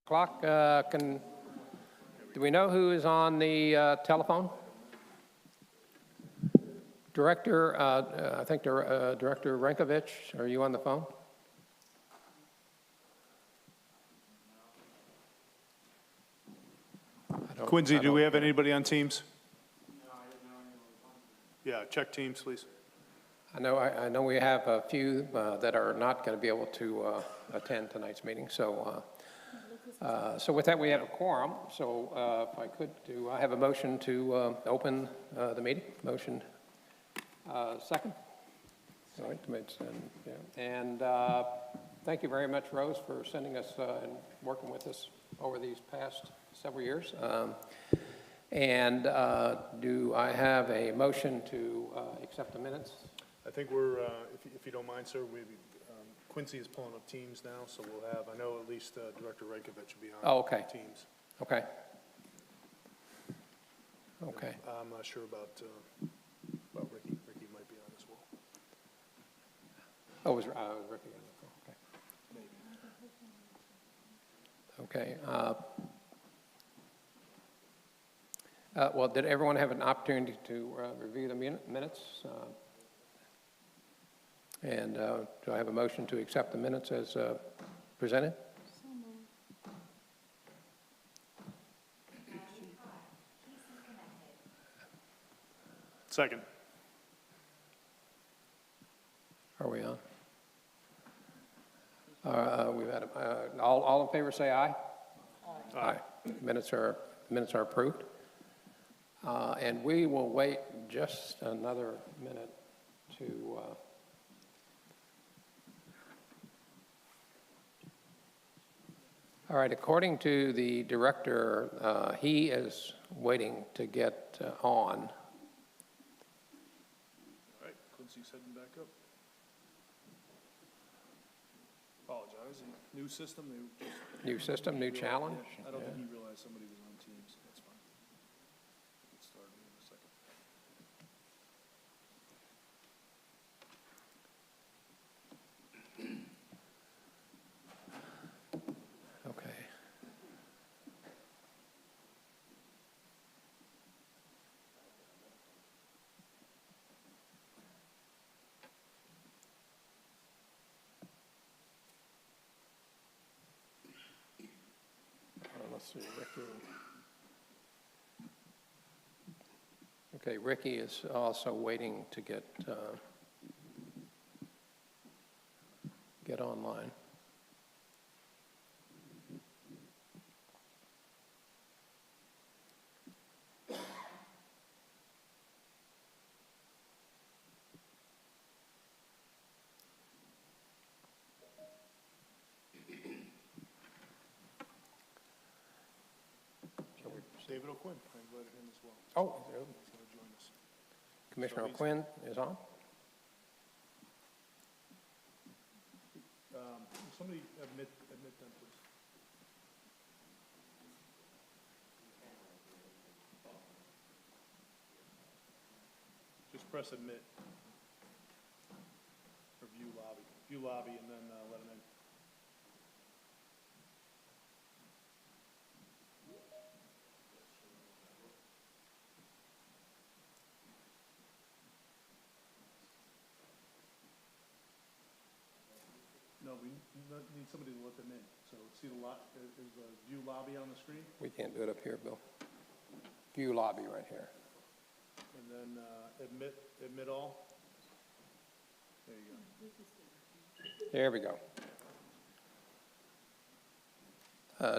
Clock, do we know who is on the telephone? Director, I think Director Rankovich, are you on the phone? Quincy, do we have anybody on Teams? Yeah, check Teams, please. I know we have a few that are not going to be able to attend tonight's meeting. So with that, we have a quorum. So if I could, do I have a motion to open the meeting? Motion second. All right, and thank you very much, Rose, for sending us and working with us over these past several years. Do I have a motion to accept the minutes? I think we're, if you don't mind, sir, Quincy is pulling up Teams now, so we'll have, I know at least Director Rankovich will be on Teams. Okay. Okay. I'm not sure about Ricky. Ricky might be on as well. Oh, it was Ricky on the phone. Okay. Okay. Well, did everyone have an opportunity to review the minutes? Do I have a motion to accept the minutes as presented? Second. Are we on? We've had all in favor say aye. Aye. Aye. Minutes are approved. And we will wait just another minute to all right, according to the director, he is waiting to get on. All right, Quincy's heading back up. Apologize. New system. New system, new challenge. I don't think he realized somebody was on Teams. That's fine. Get started in a second. Okay. Let's see, Ricky. Okay, Ricky is also waiting to get online. David O'Quinn, I invited him as well. Oh, He's going to join us. Commissioner O'Quinn is on. Somebody admit them, please. Just press admit. Or view lobby. View lobby and then let them in. No, we need somebody to let them in. So see there's a view lobby on the screen? We can't do it up here, Bill. View lobby right here. And then admit all. There you go. There we go.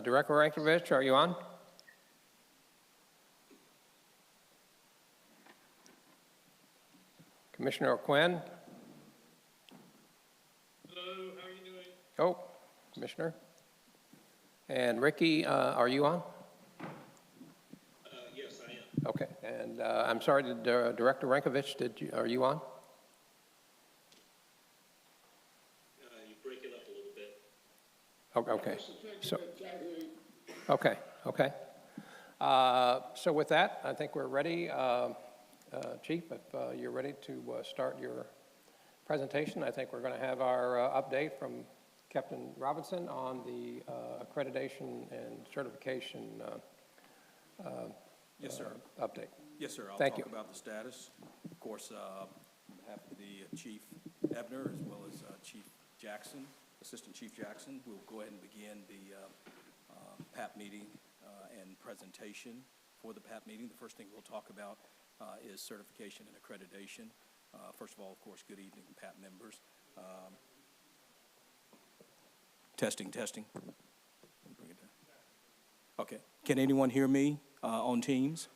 Director Rankovich, are you on? Commissioner O'Quinn? Hello, how are you doing? Oh, Commissioner. And Ricky, are you on? Yes, I am. Okay, and I'm sorry, Director Rankovich, are you on? You break it up a little bit. Okay. So, okay. So with that, I think we're ready. Chief, if you're ready to start your presentation, I think we're going to have our update from Captain Robinson on the accreditation and certification Yes, sir. update. Yes, sir. I'll Thank talk you. about the status. Of course, on behalf of the Chief Ebner as well as Chief Jackson, Assistant Chief Jackson, we'll go ahead and begin the PAP meeting and presentation for the PAP meeting. The first thing we'll talk about is certification and accreditation. First of all, of course, good evening, PAP members. Testing. Bring it down. Okay. Can anyone hear me on Teams?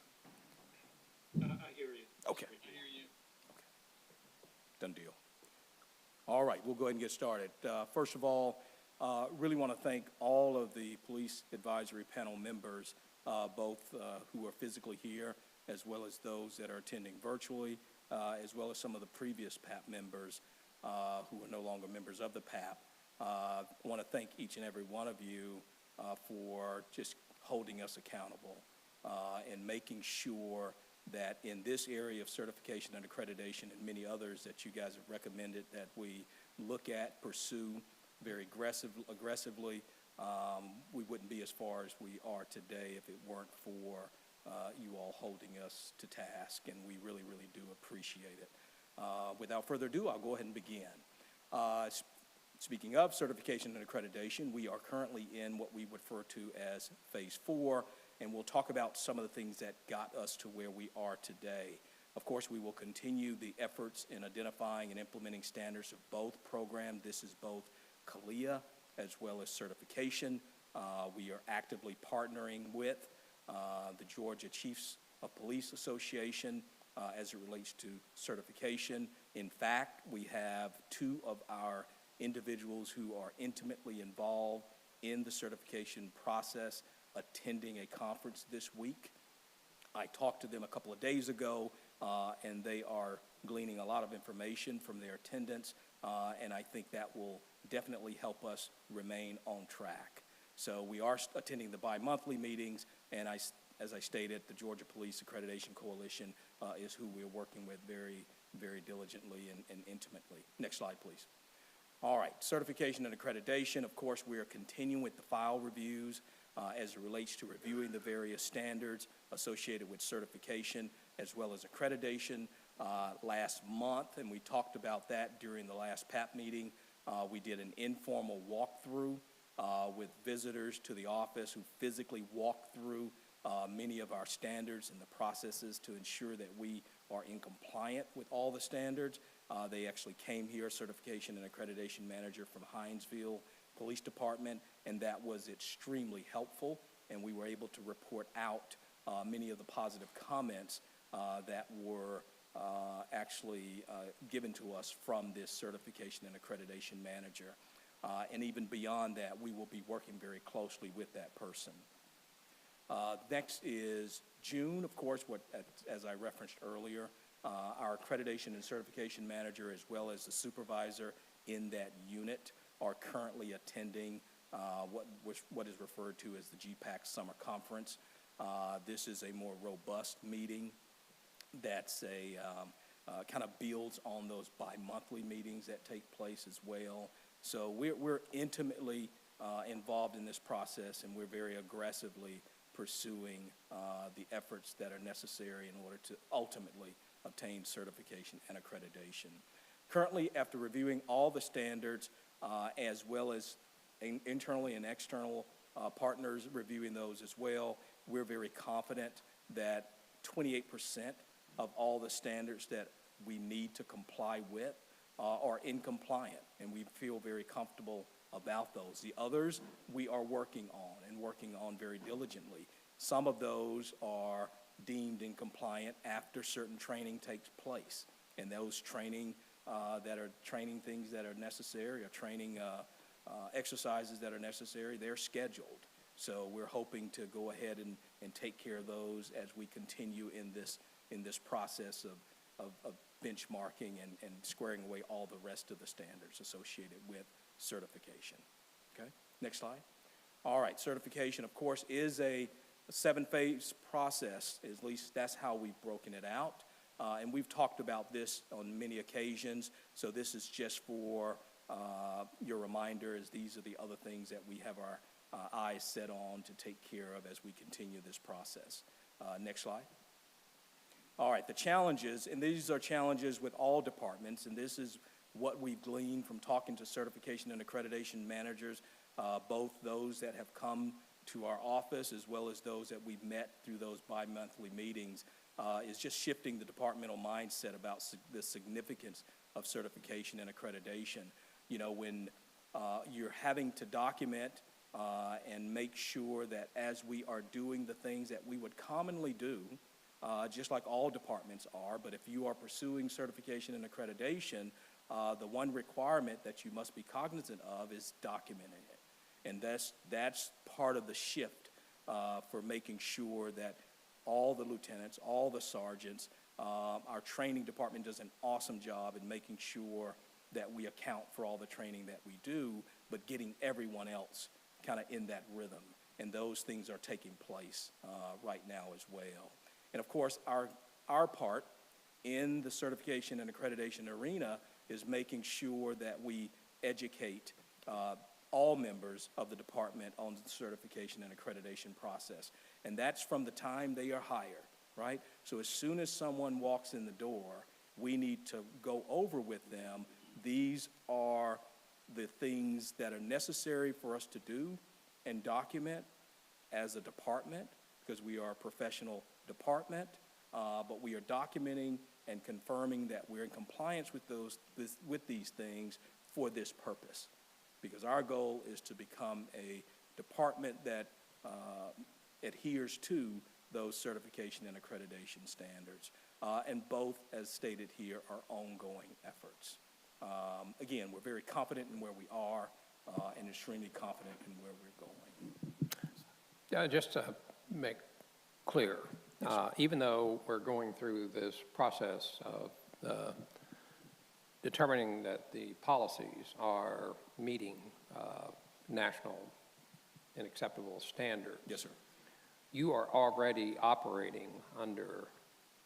I hear you. Okay. I hear you. Done deal. All right, we'll go ahead and get started. First of all, really want to thank all of the Police Advisory Panel members, both who are physically here, as well as those that are attending virtually, as well as some of the previous PAP members who are no longer members of the PAP. I want to thank each and every one of you for just holding us accountable and making sure that in this area of certification and accreditation and many others that you guys have recommended that we look at, pursue very aggressively, we wouldn't be as far as we are today if it weren't for you all holding us to task, and we really, really do appreciate it. Without further ado, I'll go ahead and begin. Speaking of certification and accreditation, we are currently in what we refer to as Phase 4, and we'll talk about some of the things that got us to where we are today. Of course, we will continue the efforts in identifying and implementing standards of both programs. This is both CALIA as well as certification. We are actively partnering with the Georgia Chiefs of Police Association as it relates to certification. In fact, we have two of our individuals who are intimately involved in the certification process attending a conference this week. I talked to them a couple of days ago, and they are gleaning a lot of information from their attendance, and I think that will definitely help us remain on track. So we are attending the bi-monthly meetings, and as I stated, the Georgia Police Accreditation Coalition is who we're working with very, very diligently and intimately. Next slide, please. All right, certification and accreditation. Of course, we are continuing with the file reviews as it relates to reviewing the various standards associated with certification as well as accreditation. Last month, and we talked about that during the last PAP meeting, we did an informal walkthrough with visitors to the office who physically walked through many of our standards and the processes to ensure that we are in compliant with all the standards. They actually came here, certification and accreditation manager from Hinesville Police Department, and that was extremely helpful, and we were able to report out many of the positive comments that were actually given to us from this certification and accreditation manager. And even beyond that, we will be working very closely with that person. Next is June, of course, as I referenced earlier, our accreditation and certification manager as well as the supervisor in that unit are currently attending what is referred to as the GPAC Summer Conference. This is a more robust meeting that's kind of builds on those bi-monthly meetings that take place as well. So we're intimately involved in this process, and we're very aggressively pursuing the efforts that are necessary in order to ultimately obtain certification and accreditation. Currently, after reviewing all the standards, as well as internally and external partners reviewing those as well, we're very confident that 28% of all the standards that we need to comply with are in compliant, and we feel very comfortable about those. The others we are working on very diligently. Some of those are deemed in compliant after certain training takes place, and those training that are training things that are necessary or training exercises that are necessary, they're scheduled. So we're hoping to go ahead and take care of those as we continue in this process of benchmarking and squaring away all the rest of the standards associated with certification. Okay, next slide. All right, certification, of course, is a 7-phase process. At least that's how we've broken it out. And we've talked about this on many occasions. So this is just for your reminder is these are the other things that we have our eyes set on to take care of as we continue this process. Next slide. All right, the challenges, and these are challenges with all departments, and this is what we've gleaned from talking to certification and accreditation managers, both those that have come to our office as well as those that we've met through those bi-monthly meetings, is just shifting the departmental mindset about the significance of certification and accreditation. You know, when you're having to document and make sure that as we are doing the things that we would commonly do, just like all departments are, but if you are pursuing certification and accreditation, the one requirement that you must be cognizant of is documenting it. And that's part of the shift for making sure that all the lieutenants, all the sergeants, our training department does an awesome job in making sure that we account for all the training that we do, but getting everyone else kind of in that rhythm. And those things are taking place right now as well. And of course, our part in the certification and accreditation arena is making sure that we educate all members of the department on the certification and accreditation process. And that's from the time they are hired, right? So as soon as someone walks in the door, we need to go over with them, these are the things that are necessary for us to do and document as a department, because we are a professional department, but we are documenting and confirming that we're in compliance with these things for this purpose. Because our goal is to become a department that adheres to those certification and accreditation standards. And both, as stated here, are ongoing efforts. Again, we're very confident in where we are and extremely confident in where we're going. Yeah, just to make clear, even though we're going through this process of determining that the policies are meeting national and acceptable standards. Yes, sir. You are already operating under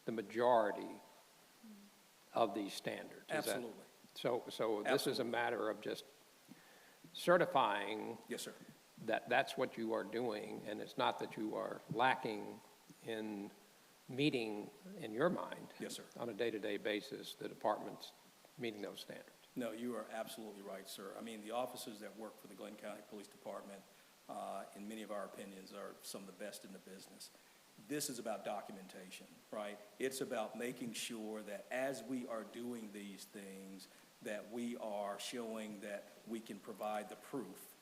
the majority of these standards. Absolutely. So this is a matter of just certifying. Yes, sir. That's what you are doing, and it's not that you are lacking in meeting, in your mind. Yes, sir. On a day-to-day basis, the department's meeting those standards. No, you are absolutely right, sir. I mean, the officers that work for the Glenn County Police Department, in many of our opinions, are some of the best in the business. This is about documentation, right? It's about making sure that as we are doing these things, that we are showing that we can provide the proof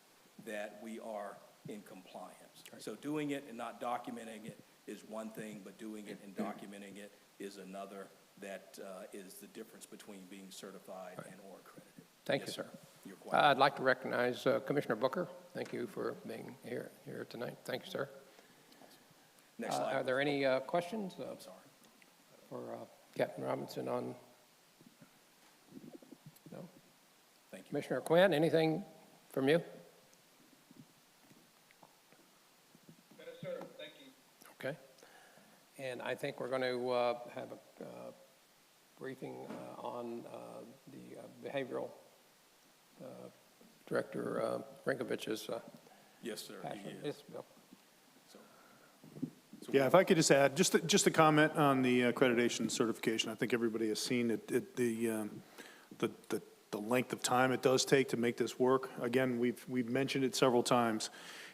that we are in compliance. Right. So doing it and not documenting it is one thing, but doing it and documenting it is another. That is the difference between being certified and or accredited. Thank you, Yes, sir. You're quite I'd like to recognize Commissioner Booker. Thank you for being here tonight. Thank you, sir. Next slide. Are there any questions I'm sorry. for Captain Robinson on? No? Thank you. Commissioner Quinn, anything from you? No, sir. Thank you. Okay. And I think we're going to have a briefing on the behavioral Director Rinkovich's Yes, sir. passion. He is. Yes, Bill. Yeah, if I could just add, just a comment on the accreditation certification. I think everybody has seen the length of time it does take to make this work. Again, we've mentioned it several times,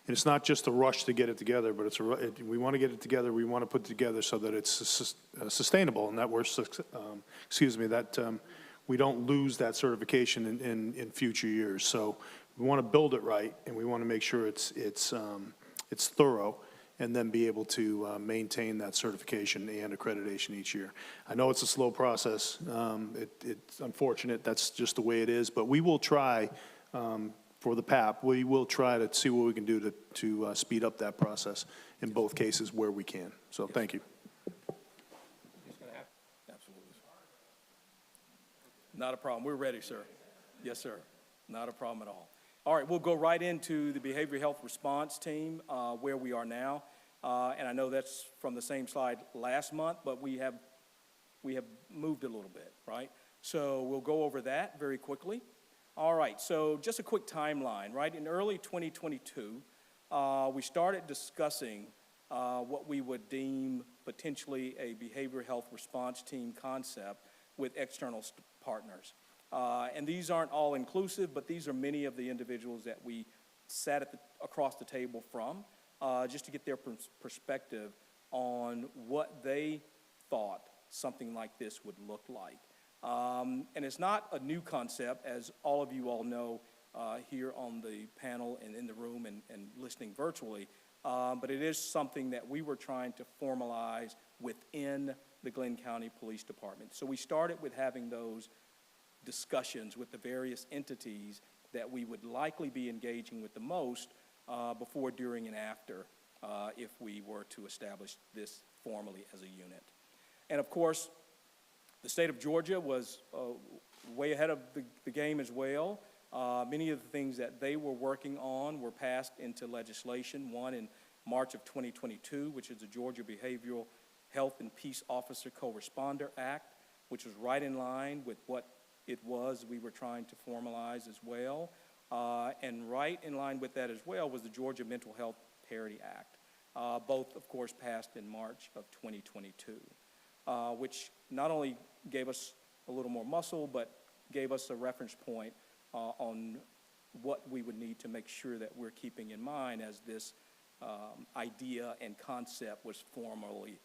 and it's not just a rush to get it together, but we want to get it together. We want to put it together so that it's sustainable, and that we don't lose that certification in future years. So we want to build it right, and we want to make sure it's thorough, and then be able to maintain that certification and accreditation each year. I know it's a slow process. It's unfortunate. That's just the way it is. But we will try, for the PAP, we will try to see what we can do to speed up that process in both cases where we can. So thank you. Absolutely. Not a problem. We're ready, sir. Yes, sir. Not a problem at all. All right, we'll go right into the behavioral health response team, where we are now. And I know that's from the same slide last month, but we have moved a little bit, right? So we'll go over that very quickly. All right, so just a quick timeline, right? In early 2022, we started discussing what we would deem potentially a behavioral health response team concept with external partners. And these aren't all inclusive, but these are many of the individuals that we sat at across the table from, just to get their perspective on what they thought something like this would look like. And it's not a new concept, as all of you all know here on the panel and in the room and listening virtually, but it is something that we were trying to formalize within the Glynn County Police Department. So we started with having those discussions with the various entities that we would likely be engaging with the most before, during, and after if we were to establish this formally as a unit. And of course, the state of Georgia was way ahead of the game as well. Many of the things that they were working on were passed into legislation, one in March of 2022, which is the Georgia Behavioral Health and Peace Officer Co-Responder Act, which was right in line with what it was we were trying to formalize as well. And right in line with that as well was the Georgia Mental Health Parity Act, both, of course, passed in March of 2022, which not only gave us a little more muscle, but gave us a reference point on what we would need to make sure that we're keeping in mind as this idea and concept was formally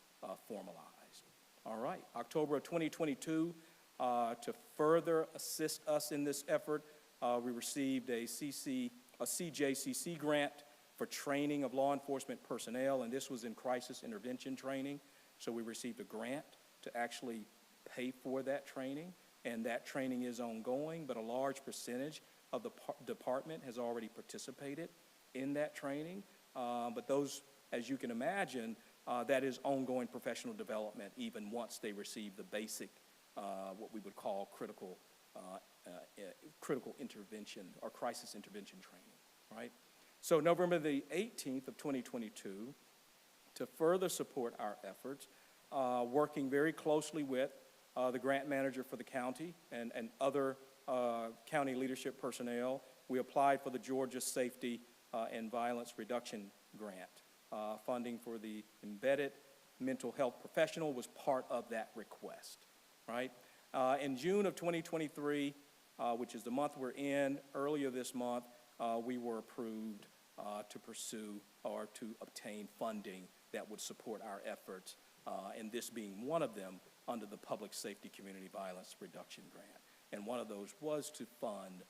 formalized. All right, October of 2022, to further assist us in this effort, we received a CJCC grant for training of law enforcement personnel, and this was in crisis intervention training. So we received a grant to actually pay for that training, and that training is ongoing, but a large percentage of the department has already participated in that training. But those, as you can imagine, that is ongoing professional development even once they receive the basic, what we would call critical intervention or crisis intervention training, right? So November the 18th of 2022, to further support our efforts, working very closely with the grant manager for the county and other county leadership personnel, we applied for the Georgia Safety and Violence Reduction Grant. Funding for the embedded mental health professional was part of that request, right? In June of 2023, which is the month we're in, earlier this month, we were approved to pursue or to obtain funding that would support our efforts, and this being one of them under the Public Safety Community Violence Reduction Grant. And one of those was to fund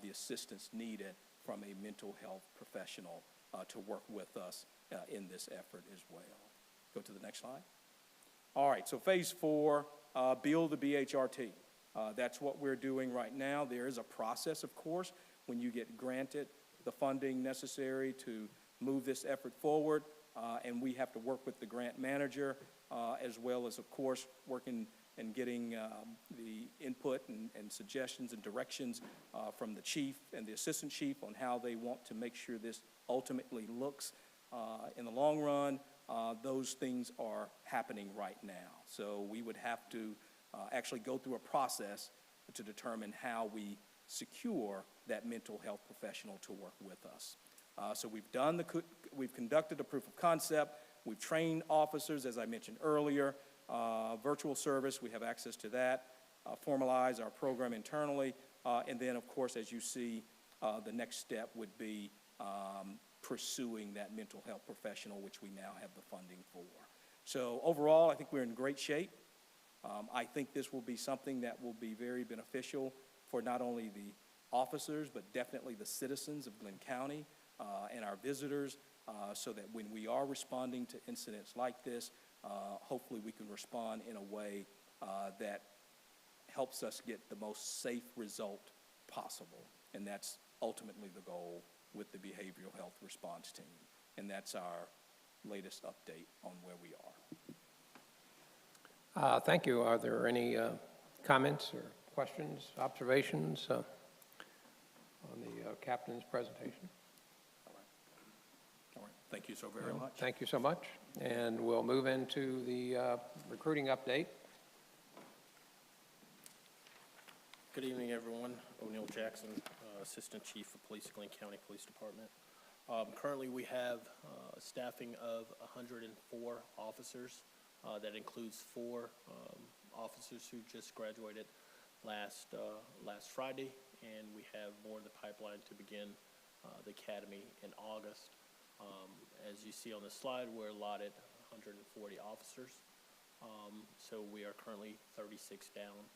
the assistance needed from a mental health professional to work with us in this effort as well. Go to the next slide. All right, so phase 4, build the BHRT. That's what we're doing right now. There is a process, of course, when you get granted the funding necessary to move this effort forward, and we have to work with the grant manager, as well as, of course, working and getting the input and suggestions and directions from the chief and the assistant chief on how they want to make sure this ultimately looks in the long run. Those things are happening right now. So we would have to actually go through a process to determine how we secure that mental health professional to work with us. So we've conducted a proof of concept. We've trained officers, as I mentioned earlier. Virtual service, we have access to that. Formalize our program internally. And then, of course, as you see, the next step would be pursuing that mental health professional, which we now have the funding for. So overall, I think we're in great shape. I think this will be something that will be very beneficial for not only the officers, but definitely the citizens of Glynn County and our visitors, so that when we are responding to incidents like this, hopefully we can respond in a way that helps us get the most safe result possible. And that's ultimately the goal with the behavioral health response team. And that's our latest update on where we are. Thank you. Are there any comments or questions, observations on the captain's presentation? All right. Thank you so very much. Thank you so much. And we'll move into the recruiting update. Good evening, everyone. O'Neill Jackson, Assistant Chief of Police, Glenn County Police Department. Currently, we have staffing of 104 officers. That includes 4 officers who just graduated last Friday, and we have more in the pipeline to begin the academy in August. As you see on the slide, we're allotted 140 officers. So we are currently 36 down.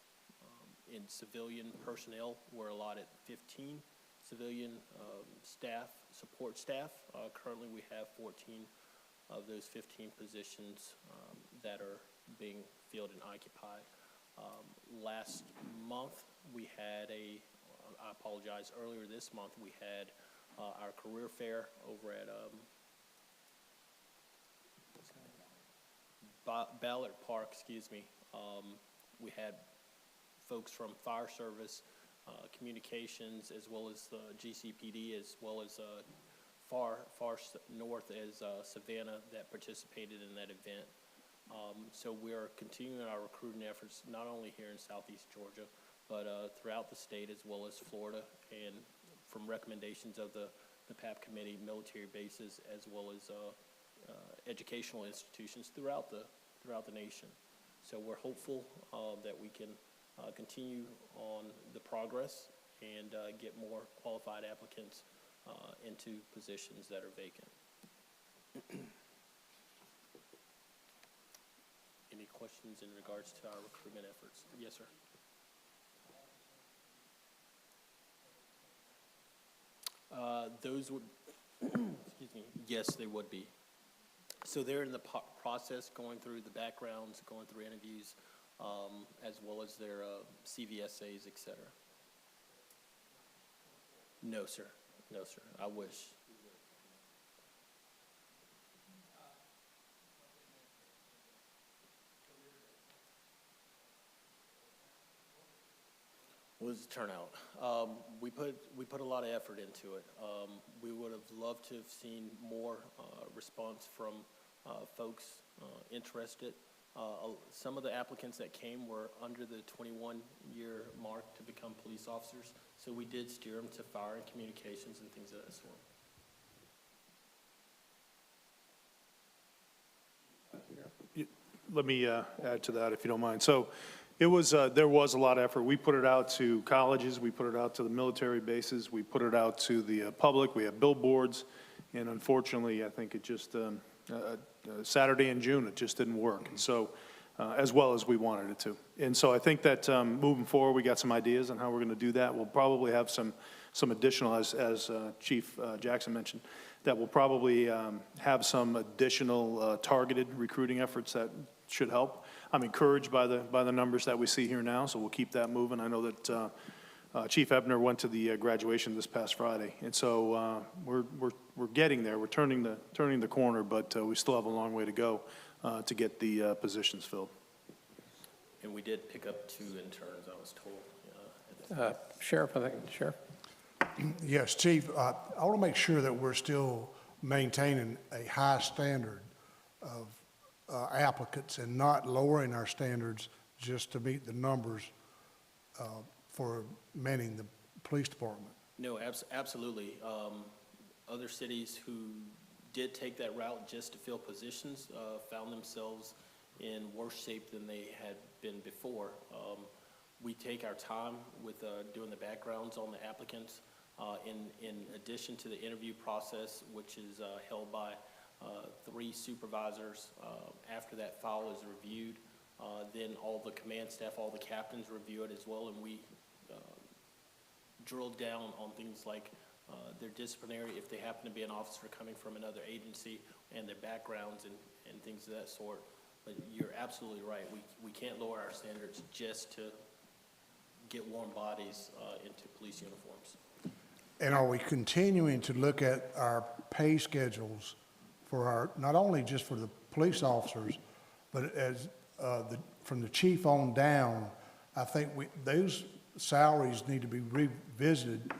In civilian personnel, we're allotted 15 civilian staff, support staff. Currently, we have 14 of those 15 positions that are being filled and occupied. Last month, we had earlier this month, we had our career fair over at Ballard Park, excuse me. We had folks from fire service, communications, as well as GCPD, as well as far north as Savannah that participated in that event. So we are continuing our recruiting efforts, not only here in Southeast Georgia, but throughout the state, as well as Florida, and from recommendations of the PAP committee, military bases, as well as educational institutions throughout the nation. So we're hopeful that we can continue on the progress and get more qualified applicants into positions that are vacant. Any questions in regards to our recruitment efforts? Yes, sir. Those would, excuse me, yes, they would be. So they're in the process, going through the backgrounds, going through interviews, as well as their CVSAs, et cetera. No, sir. No, sir. I wish. What was the turnout? We put a lot of effort into it. We would have loved to have seen more response from folks interested. Some of the applicants that came were under the 21-year mark to become police officers, so we did steer them to fire and communications and things of that sort. Let me add to that, if you don't mind. So it was, there was a lot of effort. We put it out to colleges, we put it out to the military bases, we put it out to the public, we have billboards, and unfortunately, I think it just, Saturday in June, it just didn't work, and so, as well as we wanted it to. And so I think that moving forward, we got some ideas on how we're going to do that. We'll probably have some additional, as Chief Jackson mentioned, that will probably have some additional targeted recruiting efforts that should help. I'm encouraged by the numbers that we see here now, so we'll keep that moving. I know that Chief Ebner went to the graduation this past Friday, and so we're getting there. We're turning the corner, but we still have a long way to go to get the positions filled. And we did pick up 2 interns, I was told. Sheriff, I think, Sheriff? Yes, Chief, I want to make sure that we're still maintaining a high standard of applicants and not lowering our standards just to meet the numbers for manning the police department. No, absolutely. Other cities who did take that route just to fill positions found themselves in worse shape than they had been before. We take our time with doing the backgrounds on the applicants. In addition to the interview process, which is held by 3 supervisors, after that file is reviewed, then all the command staff, all the captains review it as well, and we drill down on things like their disciplinary, if they happen to be an officer coming from another agency, and their backgrounds and things of that sort. But you're absolutely right. We can't lower our standards just to get warm bodies into police uniforms. And are we continuing to look at our pay schedules for our, not only just for the police officers, but as from the chief on down? I think those salaries need to be revisited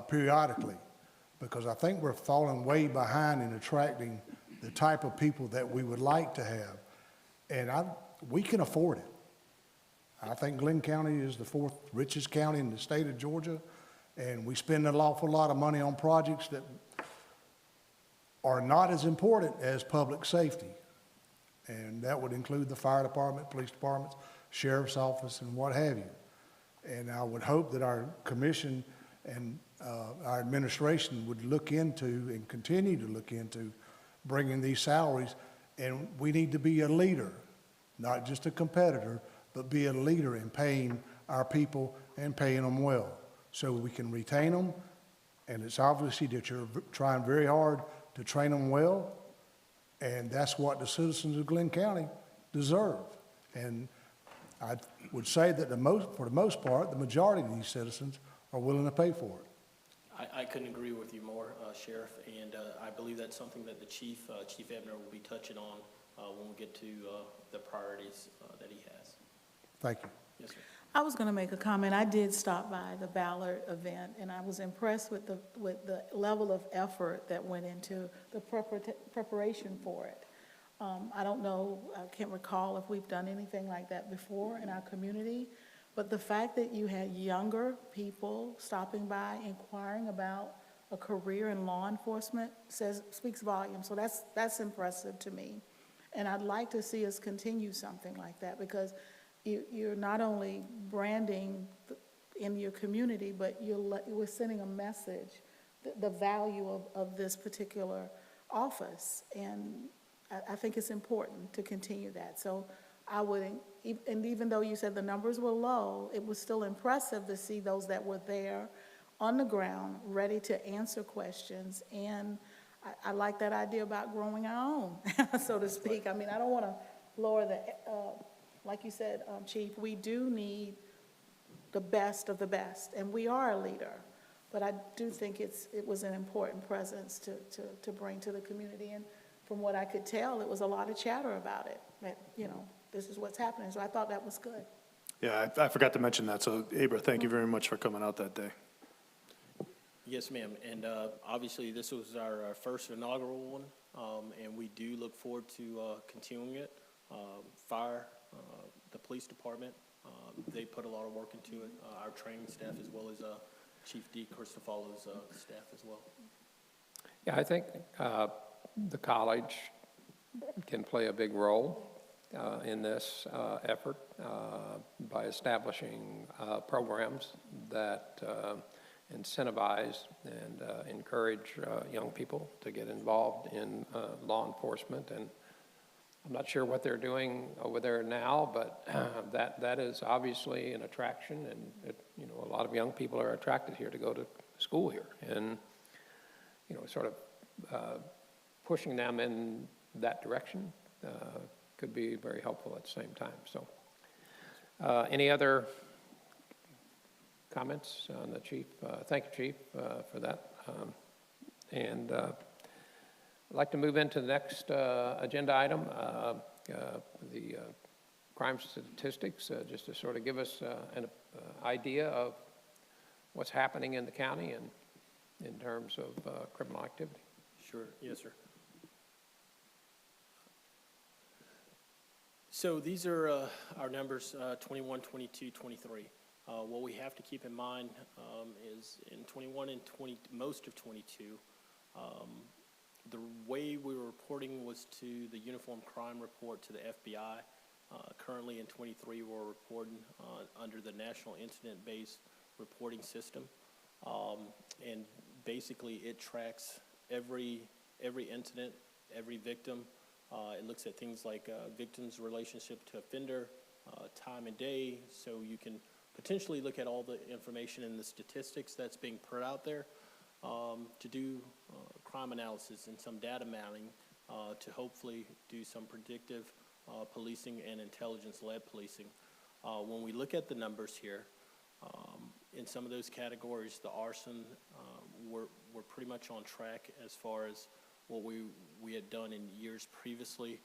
periodically, because I think we're falling way behind in attracting the type of people that we would like to have. And we can afford it. I think Glenn County is the fourth richest county in the state of Georgia, and we spend an awful lot of money on projects that are not as important as public safety. And that would include the fire department, police departments, sheriff's office, and what have you. And I would hope that our commission and our administration would look into and continue to look into bringing these salaries. And we need to be a leader, not just a competitor, but be a leader in paying our people and paying them well, so we can retain them. And it's obviously that you're trying very hard to train them well, and that's what the citizens of Glenn County deserve. And I would say that for the most part, the majority of these citizens are willing to pay for it. I couldn't agree with you more, Sheriff, and I believe that's something that the Chief Ebner, will be touching on when we get to the priorities that he has. Thank you. Yes, sir. I was going to make a comment. I did stop by the Ballard event, and I was impressed with the level of effort that went into the preparation for it. I don't know, I can't recall if we've done anything like that before in our community, but the fact that you had younger people stopping by, inquiring about a career in law enforcement speaks volumes. So that's impressive to me. And I'd like to see us continue something like that, because you're not only branding in your community, but we're sending a message, the value of this particular office. And I think it's important to continue that. So I would, and even though you said the numbers were low, it was still impressive to see those that were there on the ground, ready to answer questions. And I like that idea about growing our own, so to speak. I mean, I don't want to lower the, like you said, Chief, we do need the best of the best, and we are a leader. But I do think it was an important presence to bring to the community. And from what I could tell, it was a lot of chatter about it, that, you know, this is what's happening. So I thought that was good. Yeah, I forgot to mention that. So, Abra, thank you very much for coming out that day. Yes, ma'am. And obviously, this was our first inaugural one, and we do look forward to continuing it. Fire, the police department, they put a lot of work into it. Our training staff, as well as Chief D. Christofalo's staff as well. Yeah, I think the college can play a big role in this effort by establishing programs that incentivize and encourage young people to get involved in law enforcement. And I'm not sure what they're doing over there now, but that is obviously an attraction, and you know, a lot of young people are attracted here to go to school here, and you know, sort of pushing them in that direction could be very helpful at the same time. So, any other comments on the Chief? Thank you, Chief, for that. And I'd like to move into the next agenda item, the crime statistics, just to sort of give us an idea of what's happening in the county and in terms of criminal activity. Sure. Yes, sir. So these are our numbers, 21, 22, 23. What we have to keep in mind is in 21 and most of 22, the way we were reporting was to the Uniform Crime Report to the FBI. Currently in 23, we're reporting under the National Incident-Based Reporting System. And basically it tracks every incident, every victim. It looks at things like victim's relationship to offender, time and day, so you can potentially look at all the information in the statistics that's being put out there to do crime analysis and some data mounting to hopefully do some predictive policing and intelligence-led policing. When we look at the numbers here, in some of those categories, the arson, we're pretty much on track as far as what we had done in years previously.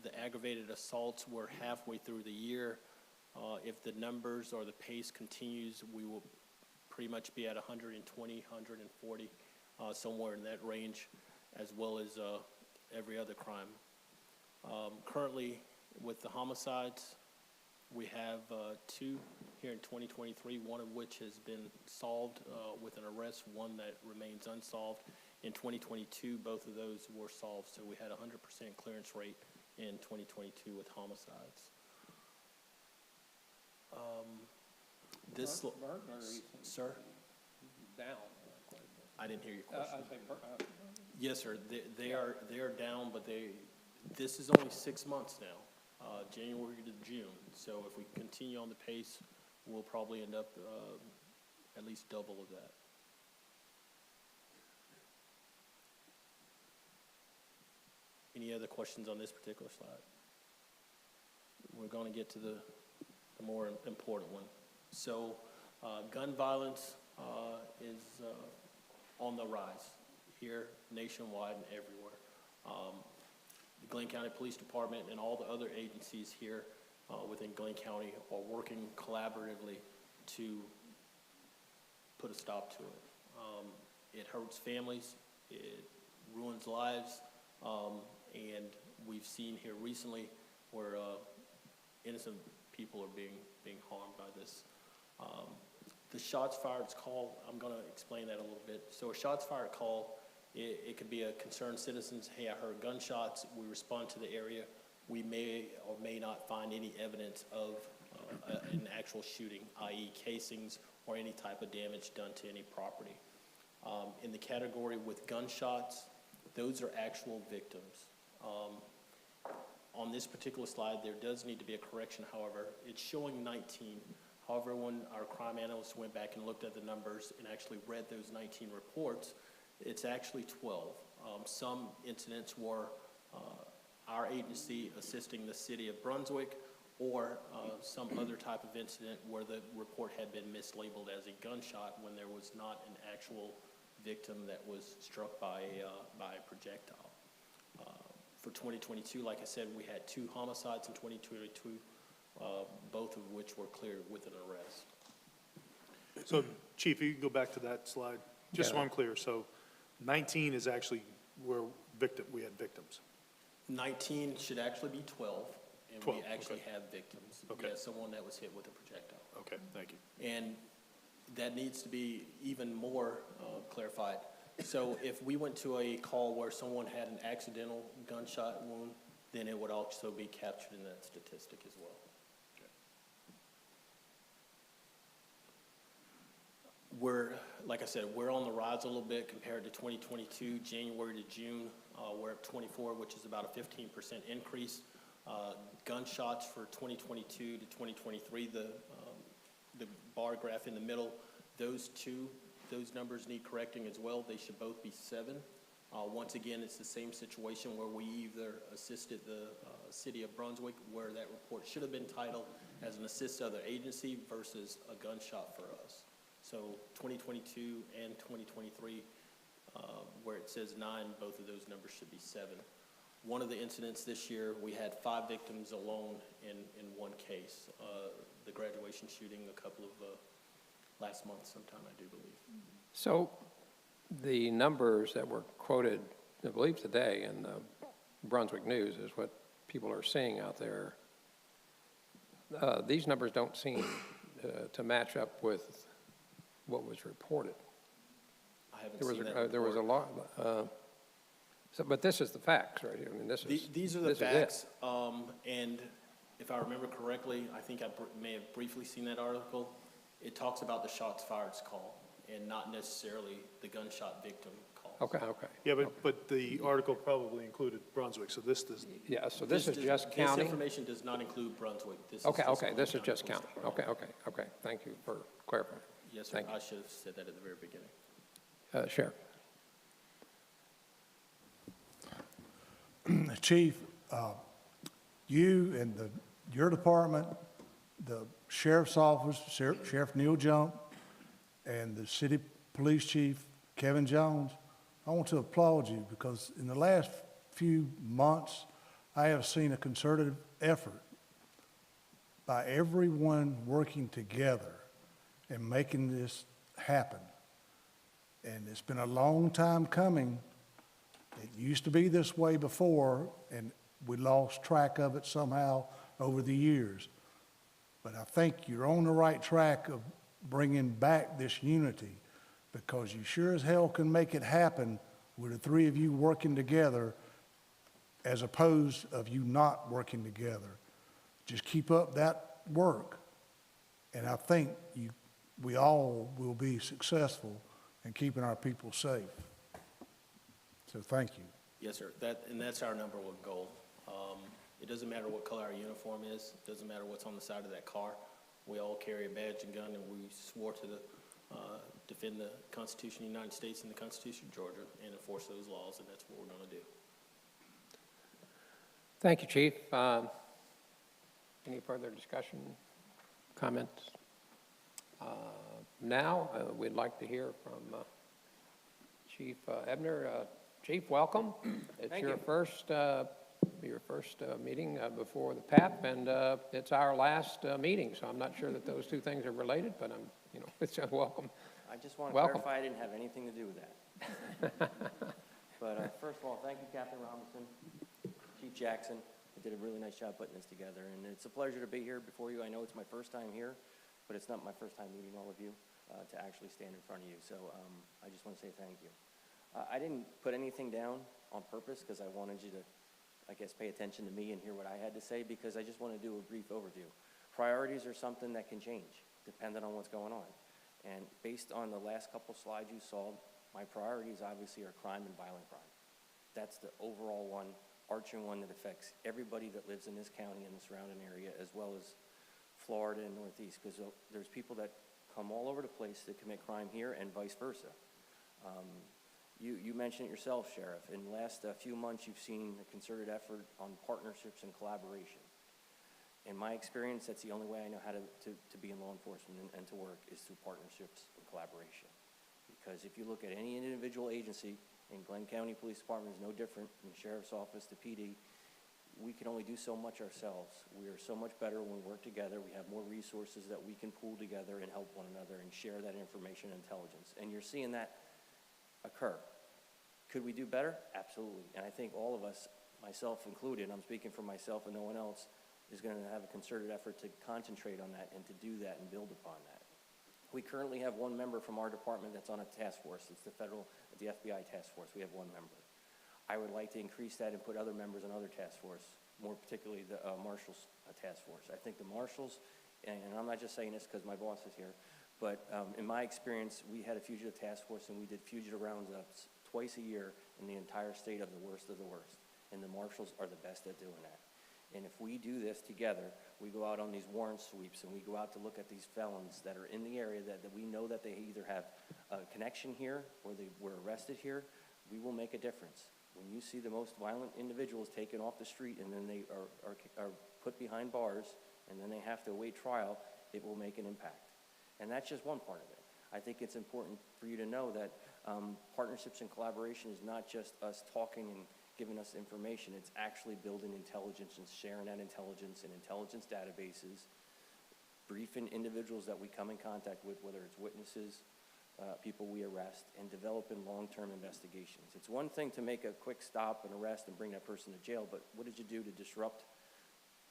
The aggravated assaults were halfway through the year. If the numbers or the pace continues, we will pretty much be at 120, 140, somewhere in that range, as well as every other crime. Currently, with the homicides, We have two here in 2023, one of which has been solved with an arrest, one that remains unsolved. In 2022, both of those were solved, so we had a 100% clearance rate in 2022 with homicides. This, Burglaries sir, down. I didn't hear your I question. say, Yes, sir, they are down, but this is only 6 months now, January to June. So if we continue on the pace, we'll probably end up at least double of that. Any other questions on this particular slide? We're going to get to the more important one. So gun violence is on the rise here nationwide and everywhere. The Glenn County Police Department and all the other agencies here within Glenn County are working collaboratively to put a stop to it. It hurts families, it ruins lives, and we've seen here recently where innocent people are being harmed by this. The shots fired call, I'm going to explain that a little bit. So a shots fired call, it could be a concerned citizens, hey, I heard gunshots, we respond to the area. We may or may not find any evidence of an actual shooting, i.e. casings or any type of damage done to any property. In the category with gunshots, those are actual victims. On this particular slide, there does need to be a correction, however. It's showing 19. However, when our crime analysts went back and looked at the numbers and actually read those 19 reports, it's actually 12. Some incidents were our agency assisting the city of Brunswick, or some other type of incident where the report had been mislabeled as a gunshot when there was not an actual victim that was struck by a projectile. For 2022, like I said, we had 2 homicides in 2022, both of which were cleared with an arrest. So, Chief, you can go back to that slide, just so Yeah. I'm clear. So 19 is actually where we had victims. 19 should actually be 12, and 12, we actually okay. have victims. Okay. Yeah, someone that was hit with a projectile. Okay, thank you. And that needs to be even more clarified. So if we went to a call where someone had an accidental gunshot wound, then it would also be captured in that statistic as well. Like I said, we're on the rise a little bit compared to 2022, January to June. We're at 24, which is about a 15% increase. Gunshots for 2022 to 2023, the bar graph in the middle, those numbers need correcting as well. They should both be 7. Once again, it's the same situation where we either assisted the city of Brunswick, where that report should have been titled as an assist other agency versus a gunshot for us. So 2022 and 2023, where it says 9, both of those numbers should be 7. One of the incidents this year, we had 5 victims alone in one case. The graduation shooting a couple of last month sometime, I do believe. So the numbers that were quoted, I believe today in the Brunswick News is what people are seeing out there. These numbers don't seem to match up with what was reported. I haven't seen that There was a report. lot, but this is the facts right here. I mean, this is. These are the this is it. facts, and if I remember correctly, I think I may have briefly seen that article. It talks about the shots fired call and not necessarily the gunshot victim call. Okay. Yeah, but the article probably included Brunswick, so this does, Yeah, so this is just This county? information does not include Brunswick. This is Okay, just this Glenn is just Police county. Department. Okay. Thank you for clarifying. Yes, sir. Thank you. I should have said that at the very beginning. Sheriff? Chief, you and your department, the sheriff's office, Sheriff Neil Jump, and the city police chief, Kevin Jones, I want to applaud you because in the last few months, I have seen a concerted effort by everyone working together and making this happen. And it's been a long time coming. It used to be this way before, and we lost track of it somehow over the years. But I think you're on the right track of bringing back this unity, because you sure as hell can make it happen with the three of you working together as opposed of you not working together. Just keep up that work, and I think we all will be successful in keeping our people safe. So thank you. Yes, sir. That's our number one goal. It doesn't matter what color our uniform is. It doesn't matter what's on the side of that car. We all carry a badge and gun, and we swore to defend the Constitution of the United States and the Constitution of Georgia and enforce those laws, and that's what we're going to do. Thank you, Chief. Any further discussion, comments? Now, we'd like to hear from Chief Ebner. Chief, welcome. It's Thank your you. first meeting before the PAP, and it's our last meeting, so I'm not sure that those two things are related, but it's welcome. I just want to Welcome. clarify I didn't have anything to do with that. But first of all, thank you, Captain Robinson, Chief Jackson. You did a really nice job putting this together, and it's a pleasure to be here before you. I know it's my first time here, but it's not my first time meeting all of you to actually stand in front of you. So I just want to say thank you. I didn't put anything down on purpose because I wanted you to, I guess, pay attention to me and hear what I had to say, because I just want to do a brief overview. Priorities are something that can change depending on what's going on. And based on the last couple slides you saw, my priorities obviously are crime and violent crime. That's the overall one, arching one that affects everybody that lives in this county and the surrounding area, as well as Florida and Northeast, because there's people that come all over the place that commit crime here and vice versa. You mentioned it yourself, Sheriff. In the last few months, you've seen a concerted effort on partnerships and collaboration. In my experience, that's the only way I know how to be in law enforcement and to work is through partnerships and collaboration. Because if you look at any individual agency, and Glenn County Police Department is no different from the Sheriff's Office to PD, we can only do so much ourselves. We are so much better when we work together. We have more resources that we can pool together and help one another and share that information and intelligence. And you're seeing that occur. Could we do better? Absolutely. And I think all of us, myself included, I'm speaking for myself and no one else, is going to have a concerted effort to concentrate on that and to do that and build upon that. We currently have one member from our department that's on a task force. It's the FBI task force. We have one member. I would like to increase that and put other members on other task force, more particularly the Marshals task force. I think the Marshals, and I'm not just saying this because my boss is here, but in my experience, we had a fugitive task force and we did fugitive roundups twice a year in the entire state of the worst. And the Marshals are the best at doing that. And if we do this together, we go out on these warrant sweeps and we go out to look at these felons that are in the area that we know that they either have a connection here or they were arrested here, we will make a difference. When you see the most violent individuals taken off the street and then they are put behind bars and then they have to await trial, it will make an impact. And that's just one part of it. I think it's important for you to know that partnerships and collaboration is not just us talking and giving us information. It's actually building intelligence and sharing that intelligence in intelligence databases, briefing individuals that we come in contact with, whether it's witnesses, people we arrest, and developing long-term investigations. It's one thing to make a quick stop and arrest and bring that person to jail, but what did you do to disrupt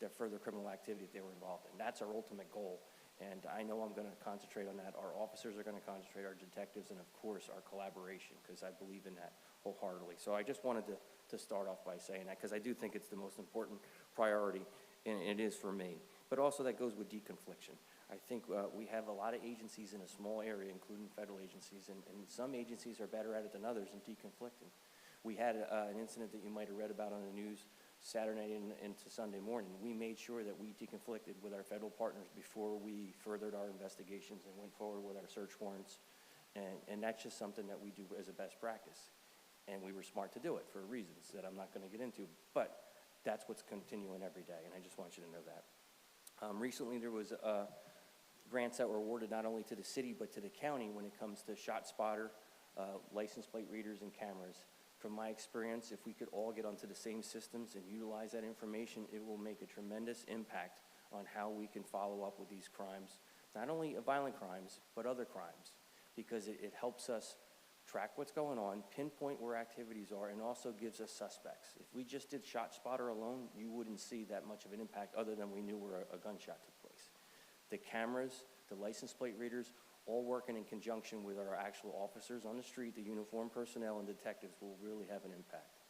their further criminal activity that they were involved in? That's our ultimate goal. And I know I'm going to concentrate on that. Our officers are going to concentrate, our detectives, and of course our collaboration, because I believe in that wholeheartedly. So I just wanted to start off by saying that, because I do think it's the most important priority, and it is for me. But also that goes with deconfliction. I think we have a lot of agencies in a small area, including federal agencies, and some agencies are better at it than others in deconflicting. We had an incident that you might have read about on the news Saturday night into Sunday morning. We made sure that we deconflicted with our federal partners before we furthered our investigations and went forward with our search warrants. And that's just something that we do as a best practice. And we were smart to do it for reasons that I'm not going to get into. But that's what's continuing every day, and I just want you to know that. Recently, there was grants that were awarded not only to the city but to the county when it comes to ShotSpotter, license plate readers, and cameras. From my experience, if we could all get onto the same systems and utilize that information, it will make a tremendous impact on how we can follow up with these crimes, not only violent crimes, but other crimes, because it helps us track what's going on, pinpoint where activities are, and also gives us suspects. If we just did ShotSpotter alone, you wouldn't see that much of an impact other than we knew where a gunshot took place. The cameras, the license plate readers, all working in conjunction with our actual officers on the street, the uniformed personnel and detectives will really have an impact.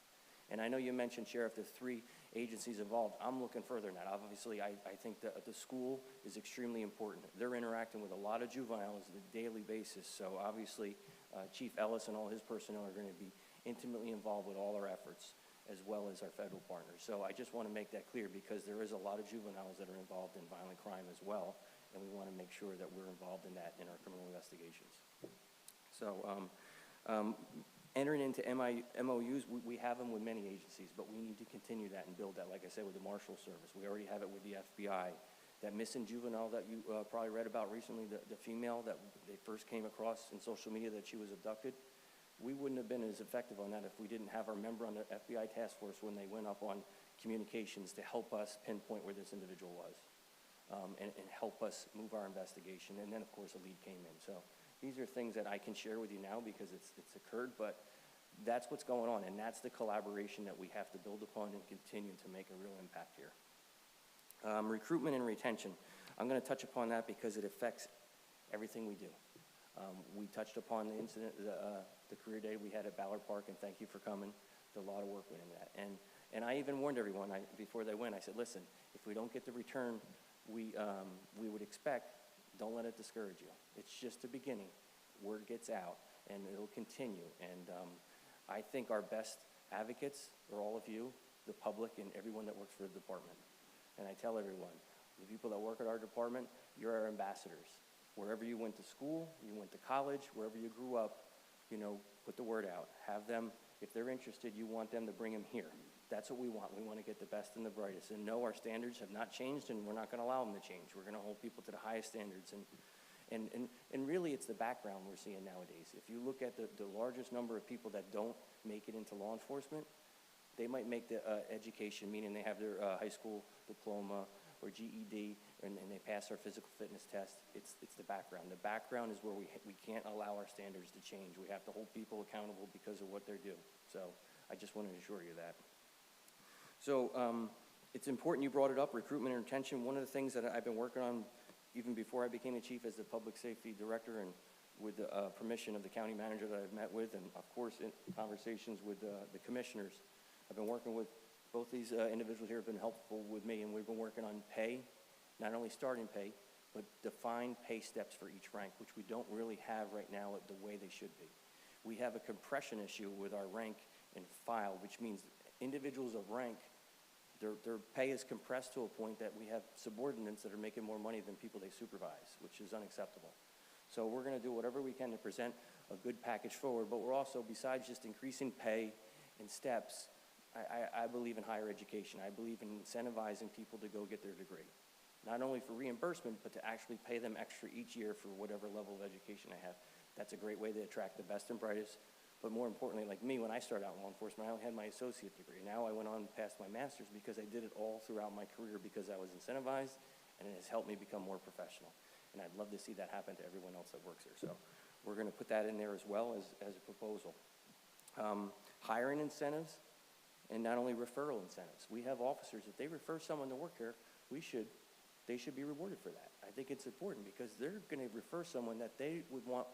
And I know you mentioned, Sheriff, there's 3 agencies involved. I'm looking further than that. Obviously, I think that the school is extremely important. They're interacting with a lot of juveniles on a daily basis. So obviously, Chief Ellis and all his personnel are going to be intimately involved with all our efforts, as well as our federal partners. So I just want to make that clear because there is a lot of juveniles that are involved in violent crime as well, and we want to make sure that we're involved in that in our criminal investigations. So entering into MOUs, we have them with many agencies, but we need to continue that and build that, like I said, with the Marshal Service. We already have it with the FBI. That missing juvenile that you probably read about recently, the female that they first came across in social media that she was abducted, we wouldn't have been as effective on that if we didn't have our member on the FBI task force when they went up on communications to help us pinpoint where this individual was and help us move our investigation. And then, of course, a lead came in. So these are things that I can share with you now because it's occurred, but that's what's going on, and that's the collaboration that we have to build upon and continue to make a real impact here. Recruitment and retention. I'm going to touch upon that because it affects everything we do. We touched upon the incident, the career day we had at Ballard Park, and thank you for coming. There's a lot of work went into that. And I even warned everyone before they went, I said, listen, if we don't get the return we would expect, don't let it discourage you. It's just the beginning. Word gets out, and it'll continue. And I think our best advocates are all of you, the public, and everyone that works for the department. And I tell everyone, the people that work at our department, you're our ambassadors. Wherever you went to school, you went to college, wherever you grew up, put the word out. Have them, if they're interested, you want them to bring them here. That's what we want. We want to get the best and the brightest. And no, our standards have not changed, and we're not going to allow them to change. We're going to hold people to the highest standards. And really, it's the background we're seeing nowadays. If you look at the largest number of people that don't make it into law enforcement, they might make the education, meaning they have their high school diploma or GED, and they pass our physical fitness test. It's the background. The background is where we can't allow our standards to change. We have to hold people accountable because of what they do. So I just want to assure you that. So it's important you brought it up, recruitment and retention. One of the things that I've been working on even before I became the chief as the public safety director, and with the permission of the county manager that I've met with, and of course in conversations with the commissioners, I've been working with both these individuals here have been helpful with me, and we've been working on pay, not only starting pay, but defined pay steps for each rank, which we don't really have right now the way they should be. We have a compression issue with our rank and file, which means individuals of rank, their pay is compressed to a point that we have subordinates that are making more money than people they supervise, which is unacceptable. So we're going to do whatever we can to present a good package forward, but we're also, besides just increasing pay and steps, I believe in higher education. I believe in incentivizing people to go get their degree, not only for reimbursement, but to actually pay them extra each year for whatever level of education they have. That's a great way to attract the best and brightest. But more importantly, like me, when I started out in law enforcement, I only had my associate degree. Now I went on past my master's because I did it all throughout my career because I was incentivized, and it has helped me become more professional. And I'd love to see that happen to everyone else that works here. So we're going to put that in there as well as a proposal. Hiring incentives, and not only referral incentives. We have officers, if they refer someone to work here, they should be rewarded for that. I think it's important because they're going to refer someone that they would want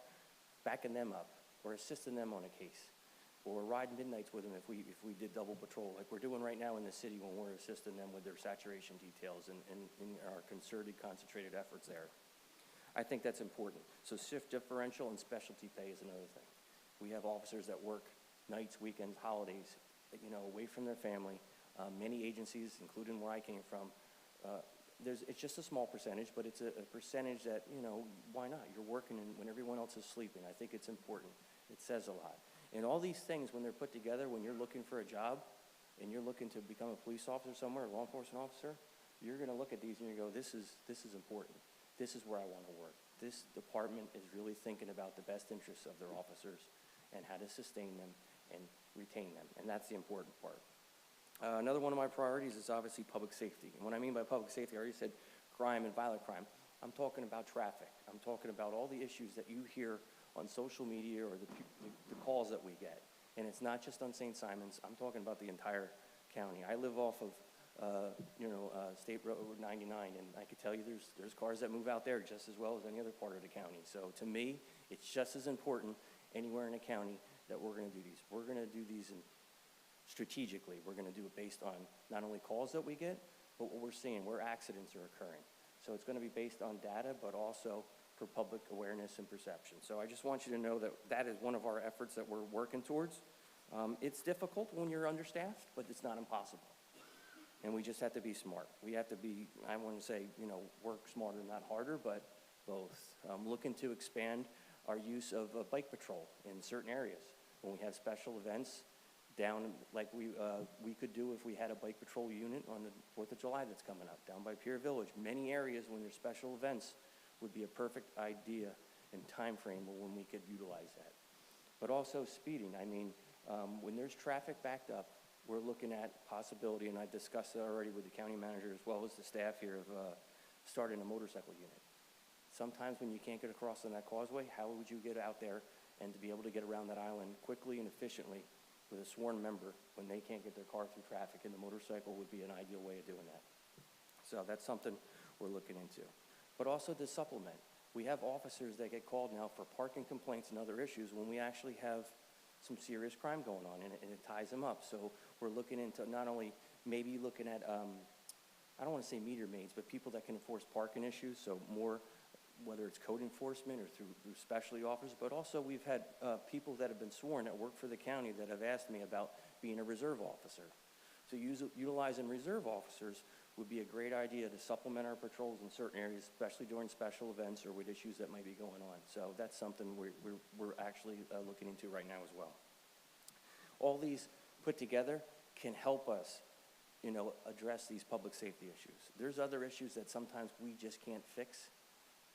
backing them up or assisting them on a case, or riding midnights with them if we did double patrol, like we're doing right now in the city when we're assisting them with their saturation details and in our concentrated efforts there. I think that's important. So shift differential and specialty pay is another thing. We have officers that work nights, weekends, holidays, away from their family. Many agencies, including where I came from, it's just a small percentage, but it's a percentage that, why not? You're working when everyone else is sleeping. I think it's important. It says a lot. And all these things, when they're put together, when you're looking for a job and you're looking to become a police officer somewhere, a law enforcement officer, you're going to look at these and you go, this is important. This is where I want to work. This department is really thinking about the best interests of their officers and how to sustain them and retain them. And that's the important part. Another one of my priorities is obviously public safety. And what I mean by public safety, I already said crime and violent crime. I'm talking about traffic. I'm talking about all the issues that you hear on social media or the calls that we get. And it's not just on St. Simons. I'm talking about the entire county. I live off of State Road 99, and I could tell you there's cars that move out there just as well as any other part of the county. So to me, it's just as important anywhere in the county that we're going to do these. We're going to do these strategically. We're going to do it based on not only calls that we get, but what we're seeing, where accidents are occurring. So it's going to be based on data, but also for public awareness and perception. So I just want you to know that that is one of our efforts that we're working towards. It's difficult when you're understaffed, but it's not impossible. And we just have to be smart. We have to be, I want to say, work smarter, not harder, but both. Looking to expand our use of bike patrol in certain areas. When we have special events down, like we could do if we had a bike patrol unit on the 4th of July that's coming up, down by Pier Village. Many areas when there's special events would be a perfect idea and time frame when we could utilize that. But also speeding. I mean, when there's traffic backed up, we're looking at possibility, and I discussed it already with the county manager as well as the staff here, of starting a motorcycle unit. Sometimes when you can't get across on that causeway, how would you get out there and to be able to get around that island quickly and efficiently with a sworn member when they can't get their car through traffic, and the motorcycle would be an ideal way of doing that. So that's something we're looking into. But also to supplement, we have officers that get called now for parking complaints and other issues when we actually have some serious crime going on, and it ties them up. So we're looking into not only maybe looking at, I don't want to say meter maids, but people that can enforce parking issues, so more, whether it's code enforcement or through specialty officers, but also we've had people that have been sworn that work for the county that have asked me about being a reserve officer. So utilizing reserve officers would be a great idea to supplement our patrols in certain areas, especially during special events or with issues that might be going on. So that's something we're actually looking into right now as well. All these put together can help us, address these public safety issues. There's other issues that sometimes we just can't fix,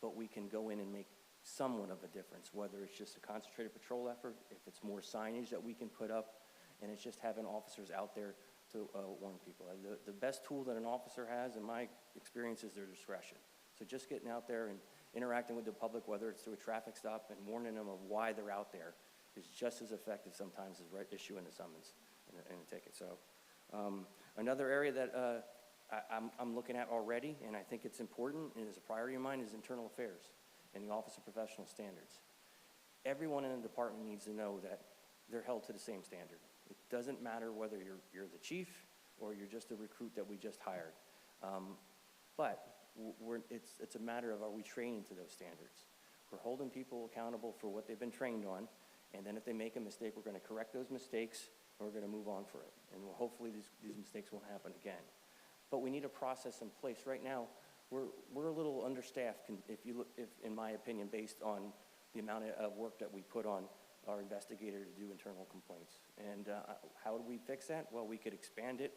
but we can go in and make somewhat of a difference, whether it's just a concentrated patrol effort, if it's more signage that we can put up, and it's just having officers out there to warn people. The best tool that an officer has, in my experience, is their discretion. So just getting out there and interacting with the public, whether it's through a traffic stop and warning them of why they're out there, is just as effective sometimes as issuing a summons and a ticket. So another area that I'm looking at already, and I think it's important and is a priority of mine, is internal affairs and the Office of Professional Standards. Everyone in the department needs to know that they're held to the same standard. It doesn't matter whether you're the chief or you're just a recruit that we just hired. But it's a matter of, are we training to those standards? We're holding people accountable for what they've been trained on, and then if they make a mistake, we're going to correct those mistakes, and we're going to move on for it. And hopefully these mistakes won't happen again. But we need a process in place. Right now, we're a little understaffed, if in my opinion, based on the amount of work that we put on our investigator to do internal complaints. And how do we fix that? Well, we could expand it.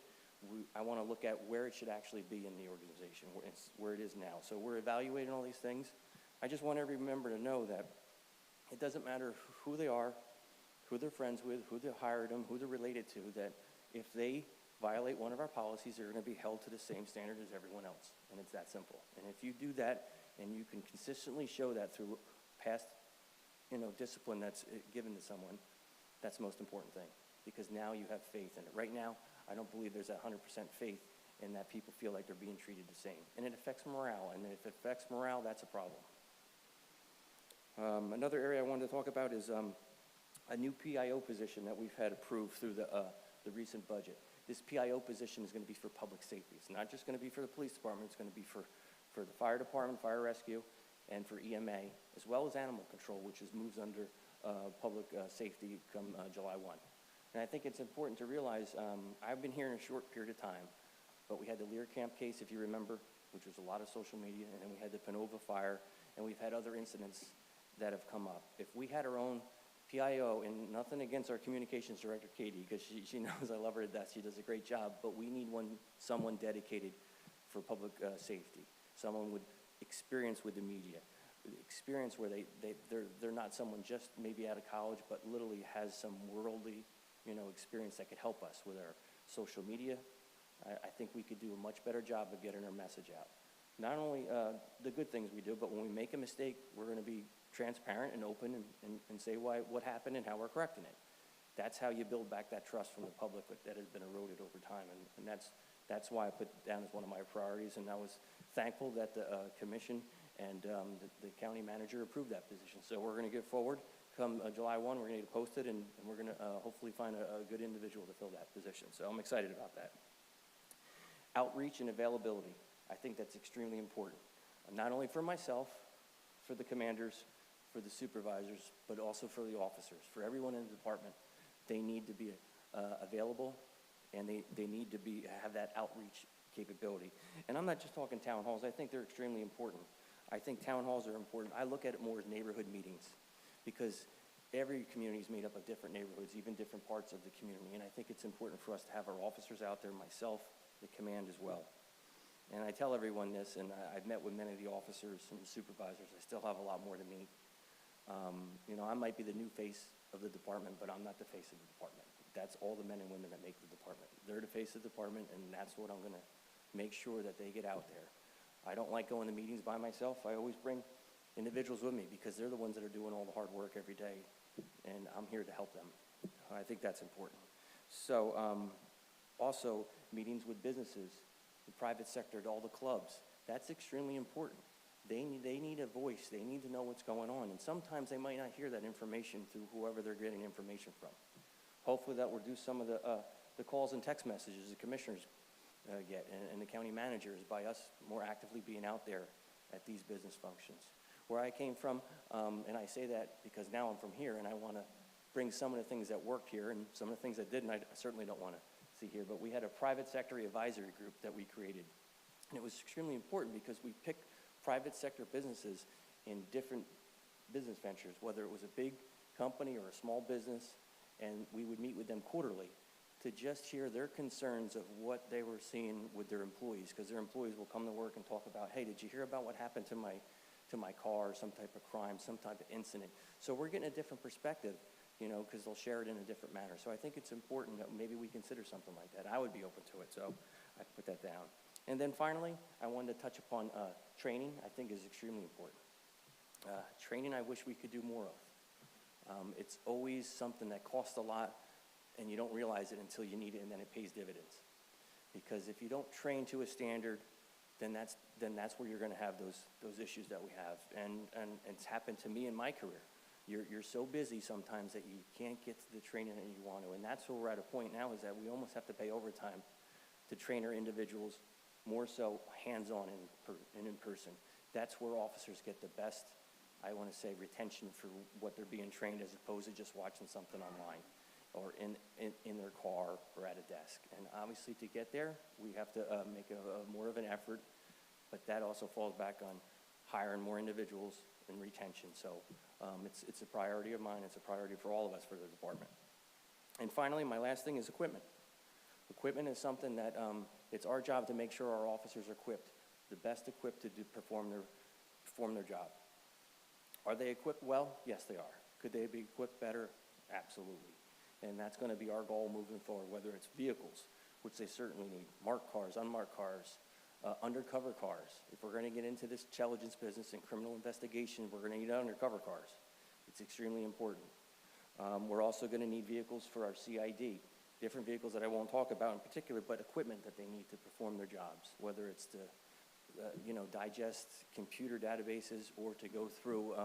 I want to look at where it should actually be in the organization, where it is now. So we're evaluating all these things. I just want every member to know that it doesn't matter who they are, who they're friends with, who they hired them, who they're related to, that if they violate one of our policies, they're going to be held to the same standard as everyone else. And it's that simple. And if you do that, and you can consistently show that through past discipline that's given to someone, that's the most important thing, because now you have faith in it. Right now, I don't believe there's 100% faith in that people feel like they're being treated the same. And it affects morale, and if it affects morale, that's a problem. Another area I wanted to talk about is a new PIO position that we've had approved through the recent budget. This PIO position is going to be for public safety. It's not just going to be for the police department, it's going to be for the fire department, fire rescue, and for EMA, as well as animal control, which moves under public safety come July 1. And I think it's important to realize, I've been here in a short period of time, but we had the Lear Camp case, if you remember, which was a lot of social media, and then we had the Panova fire, and we've had other incidents that have come up. If we had our own PIO, and nothing against our communications director, Katie, because she knows I love her to death, she does a great job, but we need someone dedicated for public safety, someone with experience with the media, experience where they're not someone just maybe out of college, but literally has some worldly, experience that could help us with our social media. I think we could do a much better job of getting our message out. Not only the good things we do, but when we make a mistake, we're going to be transparent and open and say what happened and how we're correcting it. That's how you build back that trust from the public that has been eroded over time, and that's That's why I put it down as one of my priorities, and I was thankful that the commission and the county manager approved that position. So we're going to get forward. Come July 1, we're going to post it, and we're going to hopefully find a good individual to fill that position. So I'm excited about that. Outreach and availability. I think that's extremely important, not only for myself, for the commanders, for the supervisors, but also for the officers, for everyone in the department. They need to be available, and they need to have that outreach capability. And I'm not just talking town halls. I think they're extremely important. I think town halls are important. I look at it more as neighborhood meetings, because every community is made up of different neighborhoods, even different parts of the community. And I think it's important for us to have our officers out there, myself, the command as well. And I tell everyone this, and I've met with many of the officers and supervisors. I still have a lot more to meet. You know, I might be the new face of the department, but I'm not the face of the department. That's all the men and women that make the department. They're the face of the department, and that's what I'm going to make sure that they get out there. I don't like going to meetings by myself. I always bring individuals with me, because they're the ones that are doing all the hard work every day, and I'm here to help them. I think that's important. So also meetings with businesses, the private sector, all the clubs. That's extremely important. They need a voice. They need to know what's going on, and sometimes they might not hear that information through whoever they're getting information from. Hopefully that will reduce some of the calls and text messages the commissioners get, and the county managers, by us more actively being out there at these business functions. Where I came from, and I say that because now I'm from here, and I want to bring some of the things that worked here and some of the things that didn't, I certainly don't want to see here. But we had a private sector advisory group that we created, and it was extremely important because we picked private sector businesses in different business ventures, whether it was a big company or a small business, and we would meet with them quarterly to just hear their concerns of what they were seeing with their employees, because their employees will come to work and talk about, hey, did you hear about what happened to my car, some type of crime, some type of incident. So we're getting a different perspective, you know, because they'll share it in a different manner. So I think it's important that maybe we consider something like that. I would be open to it, so I put that down. And then finally, I wanted to touch upon training. I think is extremely important. Training I wish we could do more of. It's always something that costs a lot, and you don't realize it until you need it, and then it pays dividends. Because if you don't train to a standard, then that's where you're going to have those issues that we have. And it's happened to me in my career. You're so busy sometimes that you can't get to the training that you want to. And that's where we're at a point now, is that we almost have to pay overtime to train our individuals, more so hands-on and in person. That's where officers get the best, I want to say, retention for what they're being trained, as opposed to just watching something online or in their car or at a desk. And obviously to get there, we have to make more of an effort, but that also falls back on hiring more individuals and retention. So it's a priority of mine. It's a priority for all of us for the department. And finally, my last thing is equipment. Equipment is something that it's our job to make sure our officers are equipped, the best equipped to perform their job. Are they equipped well? Yes, they are. Could they be equipped better? Absolutely. And that's going to be our goal moving forward, whether it's vehicles, which they certainly need, marked cars, unmarked cars, undercover cars. If we're going to get into this intelligence business and criminal investigation, we're going to need undercover cars. It's extremely important. We're also going to need vehicles for our CID, different vehicles that I won't talk about in particular, but equipment that they need to perform their jobs, whether it's to digest computer databases or to go through,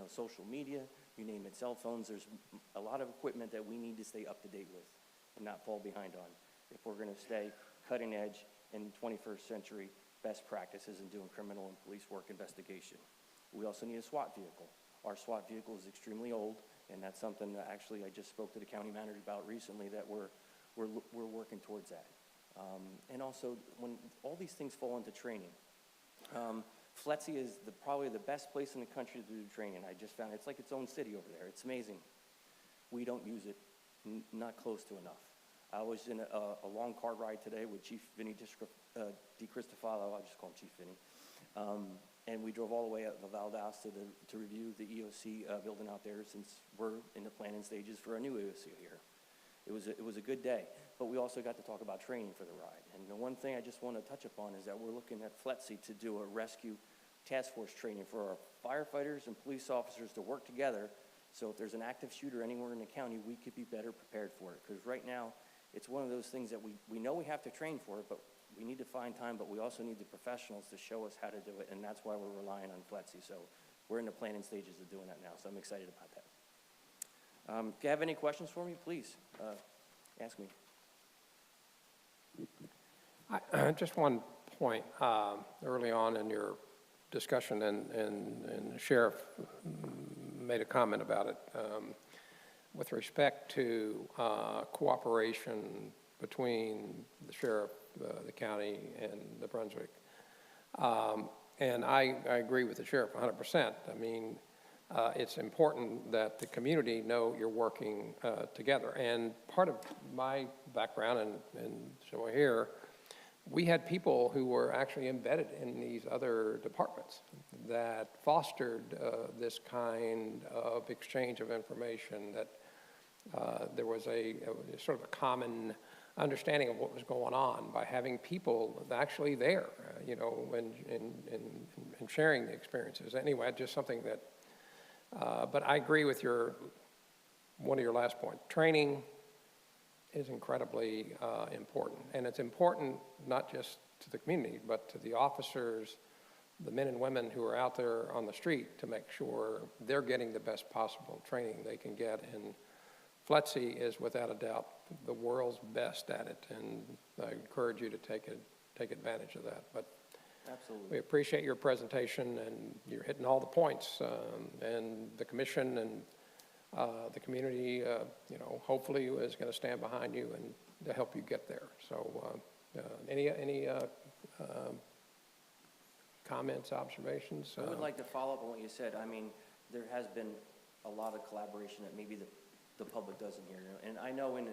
social media, you name it, cell phones. There's a lot of equipment that we need to stay up to date with and not fall behind on if we're going to stay cutting edge in 21st century best practices in doing criminal and police work investigation. We also need a SWAT vehicle. Our SWAT vehicle is extremely old, and that's something that actually I just spoke to the county manager about recently, that we're working towards that. And also, when all these things fall into training, FLETC is probably the best place in the country to do training. I just found it's like its own city over there. It's amazing. We don't use it, not close to enough. I was in a long car ride today with Chief Vinny DiCristofalo. I'll just call him Chief Vinny. And we drove all the way up to Valdosta to review the EOC building out there, since we're in the planning stages for a new EOC here. It was a good day, but we also got to talk about training for the ride. And the one thing I just want to touch upon is that we're looking at FLETC to do a rescue task force training for our firefighters and police officers to work together. So if there's an active shooter anywhere in the county, we could be better prepared for it. Because right now, it's one of those things that we know we have to train for it, but we need to find time, but we also need the professionals to show us how to do it, and that's why we're relying on FLETC. So we're in the planning stages of doing that now, so I'm excited about that. If you have any questions for me, please ask me. Just one point, early on in your discussion, and the sheriff made a comment about it, with respect to cooperation between the sheriff, the county, and the Brunswick. And I agree with the sheriff 100%. I mean, it's important that the community know you're working together. And part of my background, and so here, we had people who were actually embedded in these other departments that fostered this kind of exchange of information, that there was a sort of a common understanding of what was going on by having people actually there, you know, and sharing the experiences. Anyway, just something that, but I agree with one of your last points. Training is incredibly important, and it's important not just to the community, but to the officers, the men and women who are out there on the street, to make sure they're getting the best possible training they can get. And FLETC is without a doubt the world's best at it, and I encourage you to take advantage of that. But Absolutely. we appreciate your presentation, and you're hitting all the points, and the commission and the community, you know, hopefully is going to stand behind you and to help you get there. So any comments, observations? I would like to follow up on what you said. I mean, there has been a lot of collaboration that maybe the public doesn't hear. And I know in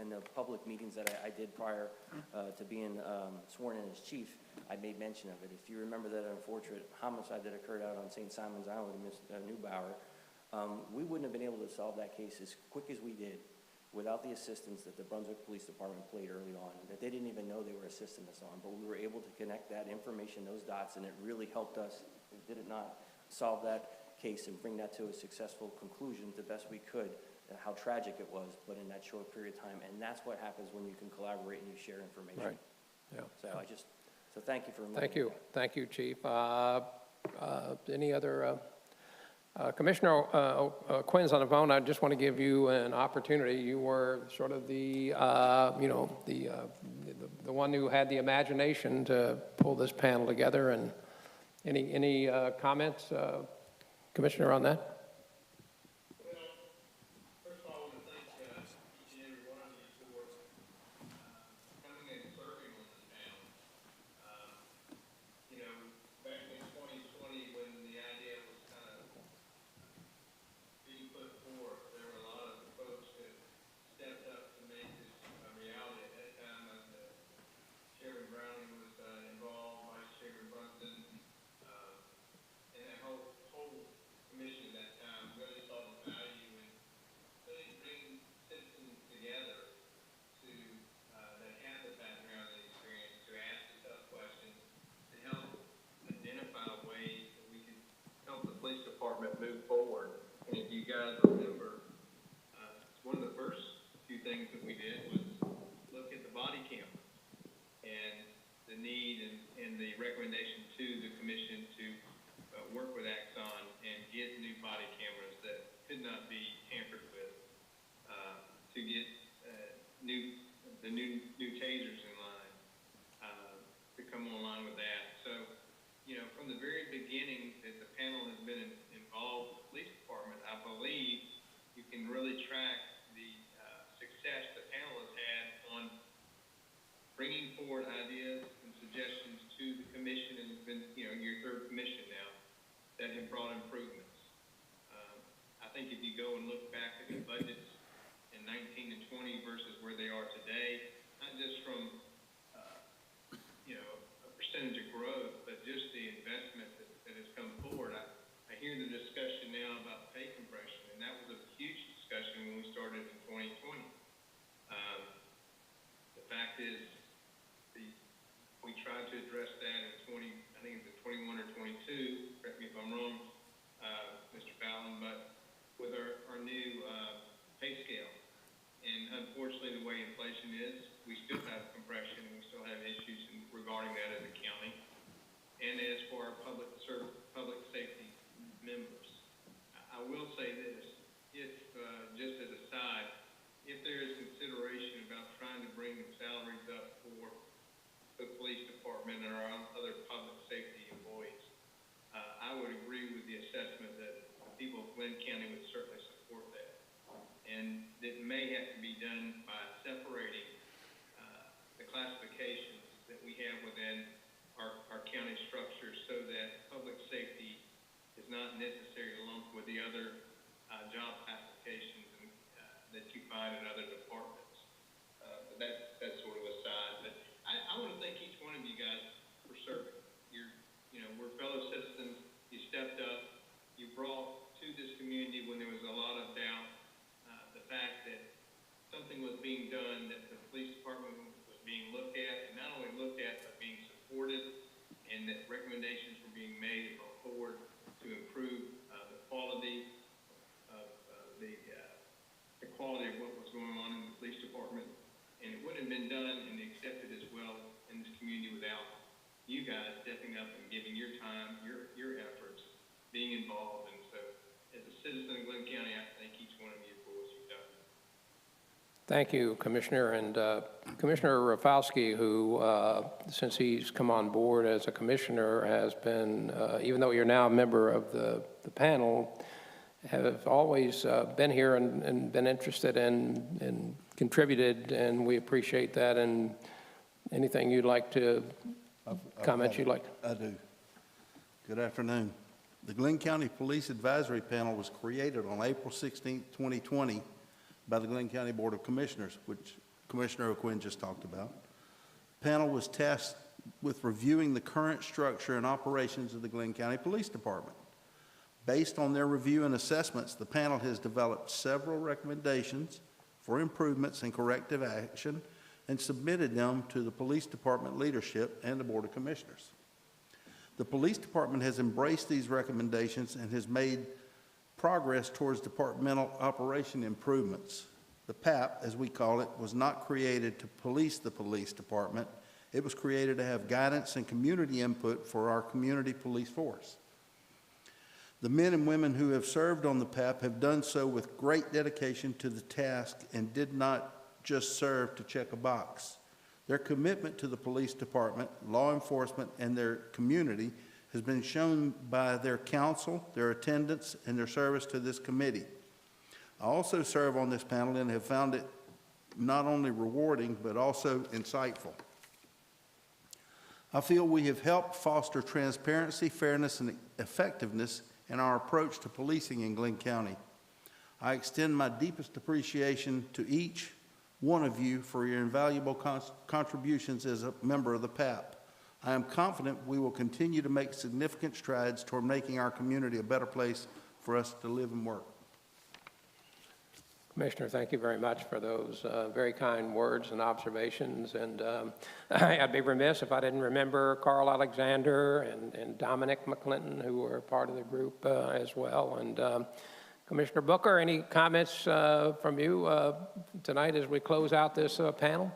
the public meetings that I did prior to being sworn in as chief, I made mention of it. If you remember that unfortunate homicide that occurred out on St. Simon's Island in Ms. Neubauer, we wouldn't have been able to solve that case as quick as we did without the assistance that the Brunswick Police Department played early on, that they didn't even know they were assisting us on, but we were able to connect that information, those dots, and it really helped us, did it not, solve that case and bring that to a successful conclusion the best we could, how tragic it was, but in that short period of time. And that's what happens when you can collaborate and you share information. Right, yeah. So thank you for reminding Thank me you. of that. Thank you, Chief. Any other, Commissioner Quinn's on the phone. I just want to give you an opportunity. You were sort of the, you know, the one who had the imagination to pull this panel together. And any comments, Commissioner, on that? Move forward. And if you guys remember, one of the first few things that we did was look at the body camera and the need and the recommendation to the commission to work with Axon and get new body cameras that could not be tampered with, to get the new tasers in line, to come online with that. So, you know, from the very beginning that the panel has been involved with the police department, I believe you can really track the success the panel has had on bringing forward ideas and suggestions to the commission, and it's been, you know, your third commission now, that have brought improvements. I think if you go and look back at the budgets in 19 and 20 versus where they are today, not just from, you know, a percentage of growth, but just the investment that has come forward. I hear the discussion now about pay compression, and that was a huge discussion when we started in 2020. The fact is, we tried to address that in I think it's 21 or 22, correct me if I'm wrong, Mr. Fallon, but with our new pay scale. And unfortunately, the way inflation is, we still have compression, and we still have issues, and been done and accepted as well in this community without you guys stepping up and giving your time, your efforts, being involved. And so, as a citizen of Glenn County, I thank each one of you for what you've done. Thank you, Commissioner. And Commissioner Rafalski, who, since he's come on board as a commissioner, has been, even though you're now a member of the panel, have always been here and been interested and contributed, and we appreciate that. And anything you'd like to, comments you'd like? I do. Good afternoon. The Glenn County Police Advisory Panel was created on April 16, 2020 by the Glenn County Board of Commissioners, which Commissioner O'Quinn just talked about. The panel was tasked with reviewing the current structure and operations of the Glenn County Police Department. Based on their review and assessments, the panel has developed several recommendations for improvements and corrective action and submitted them to the Police Department leadership and the Board of Commissioners. The Police Department has embraced these recommendations and has made progress towards departmental operation improvements. The PAP, as we call it, was not created to police the police department. It was created to have guidance and community input for our community police force. The men and women who have served on the PAP have done so with great dedication to the task and did not just serve to check a box. Their commitment to the police department, law enforcement, and their community has been shown by their counsel, their attendance, and their service to this committee. I also serve on this panel and have found it not only rewarding, but also insightful. I feel we have helped foster transparency, fairness, and effectiveness in our approach to policing in Glenn County. I extend my deepest appreciation to each one of you for your invaluable contributions as a member of the PAP. I am confident we will continue to make significant strides toward making our community a better place for us to live and work. Commissioner, thank you very much for those very kind words and observations. And I'd be remiss if I didn't remember Carl Alexander and Dominic McClinton, who were part of the group as well. And Commissioner Booker, any comments from you tonight as we close out this panel?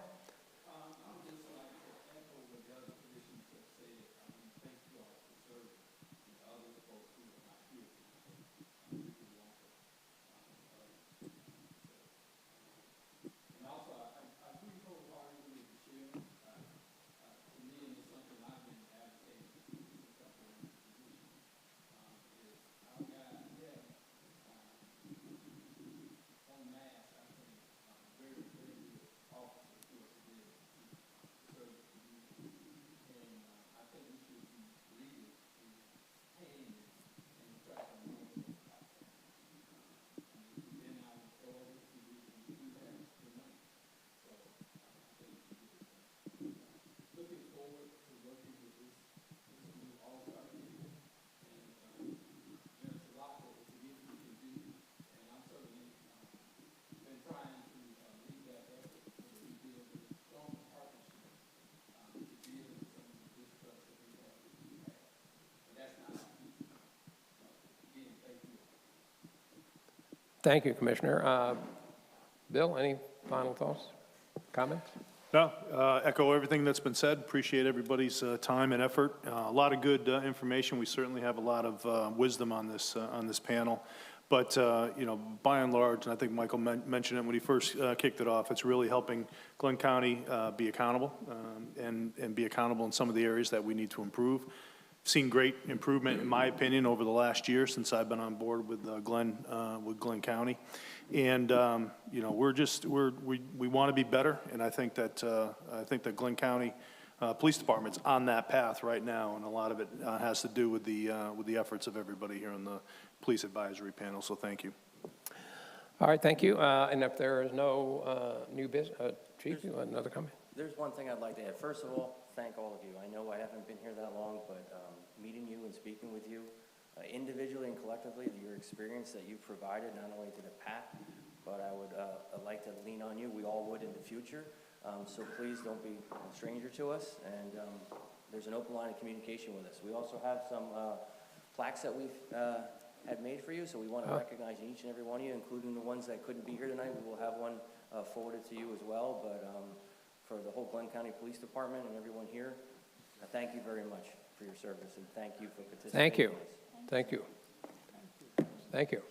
Thank you, Commissioner. Bill, any final thoughts, comments? No, echo everything that's been said. Appreciate everybody's time and effort. A lot of good information. We certainly have a lot of wisdom on this panel. But, you know, by and large, and I think Michael mentioned it when he first kicked it off, it's really helping Glenn County be accountable and be accountable in some of the areas that we need to improve. Seen great improvement, in my opinion, over the last year since I've been on board with Glenn County, and you know, we want to be better, and I think that Glenn County Police Department's on that path right now, and a lot of it has to do with the efforts of everybody here on the Police Advisory Panel. So thank you. All right, thank you. And if there is no new business, Chief, you have another comment? There's one thing I'd like to add. First of all, thank all of you. I know I haven't been here that long, but meeting you and speaking with you individually and collectively, your experience that you've provided not only to the PAP, but I would like to lean on you. We all would in the future. So please don't be a stranger to us. And there's an open line of communication with us. We also have some plaques that we've had made for you, so we want to recognize each and every one of you, including the ones that couldn't be here tonight. We will have one forwarded to you as well. But for the whole Glenn County Police Department and everyone here, thank you very much for your service, and thank you for participating. Thank you. in this. Thank you. Thank you.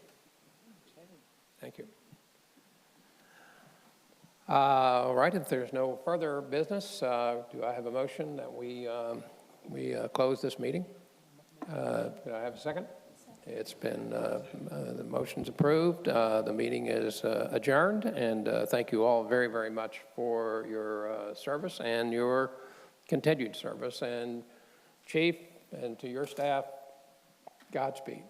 Thank you. All right, if there's no further business, do I have a motion that we close this meeting? Do I have a second? It's been, the motion's approved. The meeting is adjourned, and thank you all very, very much for your service and your continued service. And Chief, and to your staff, Godspeed.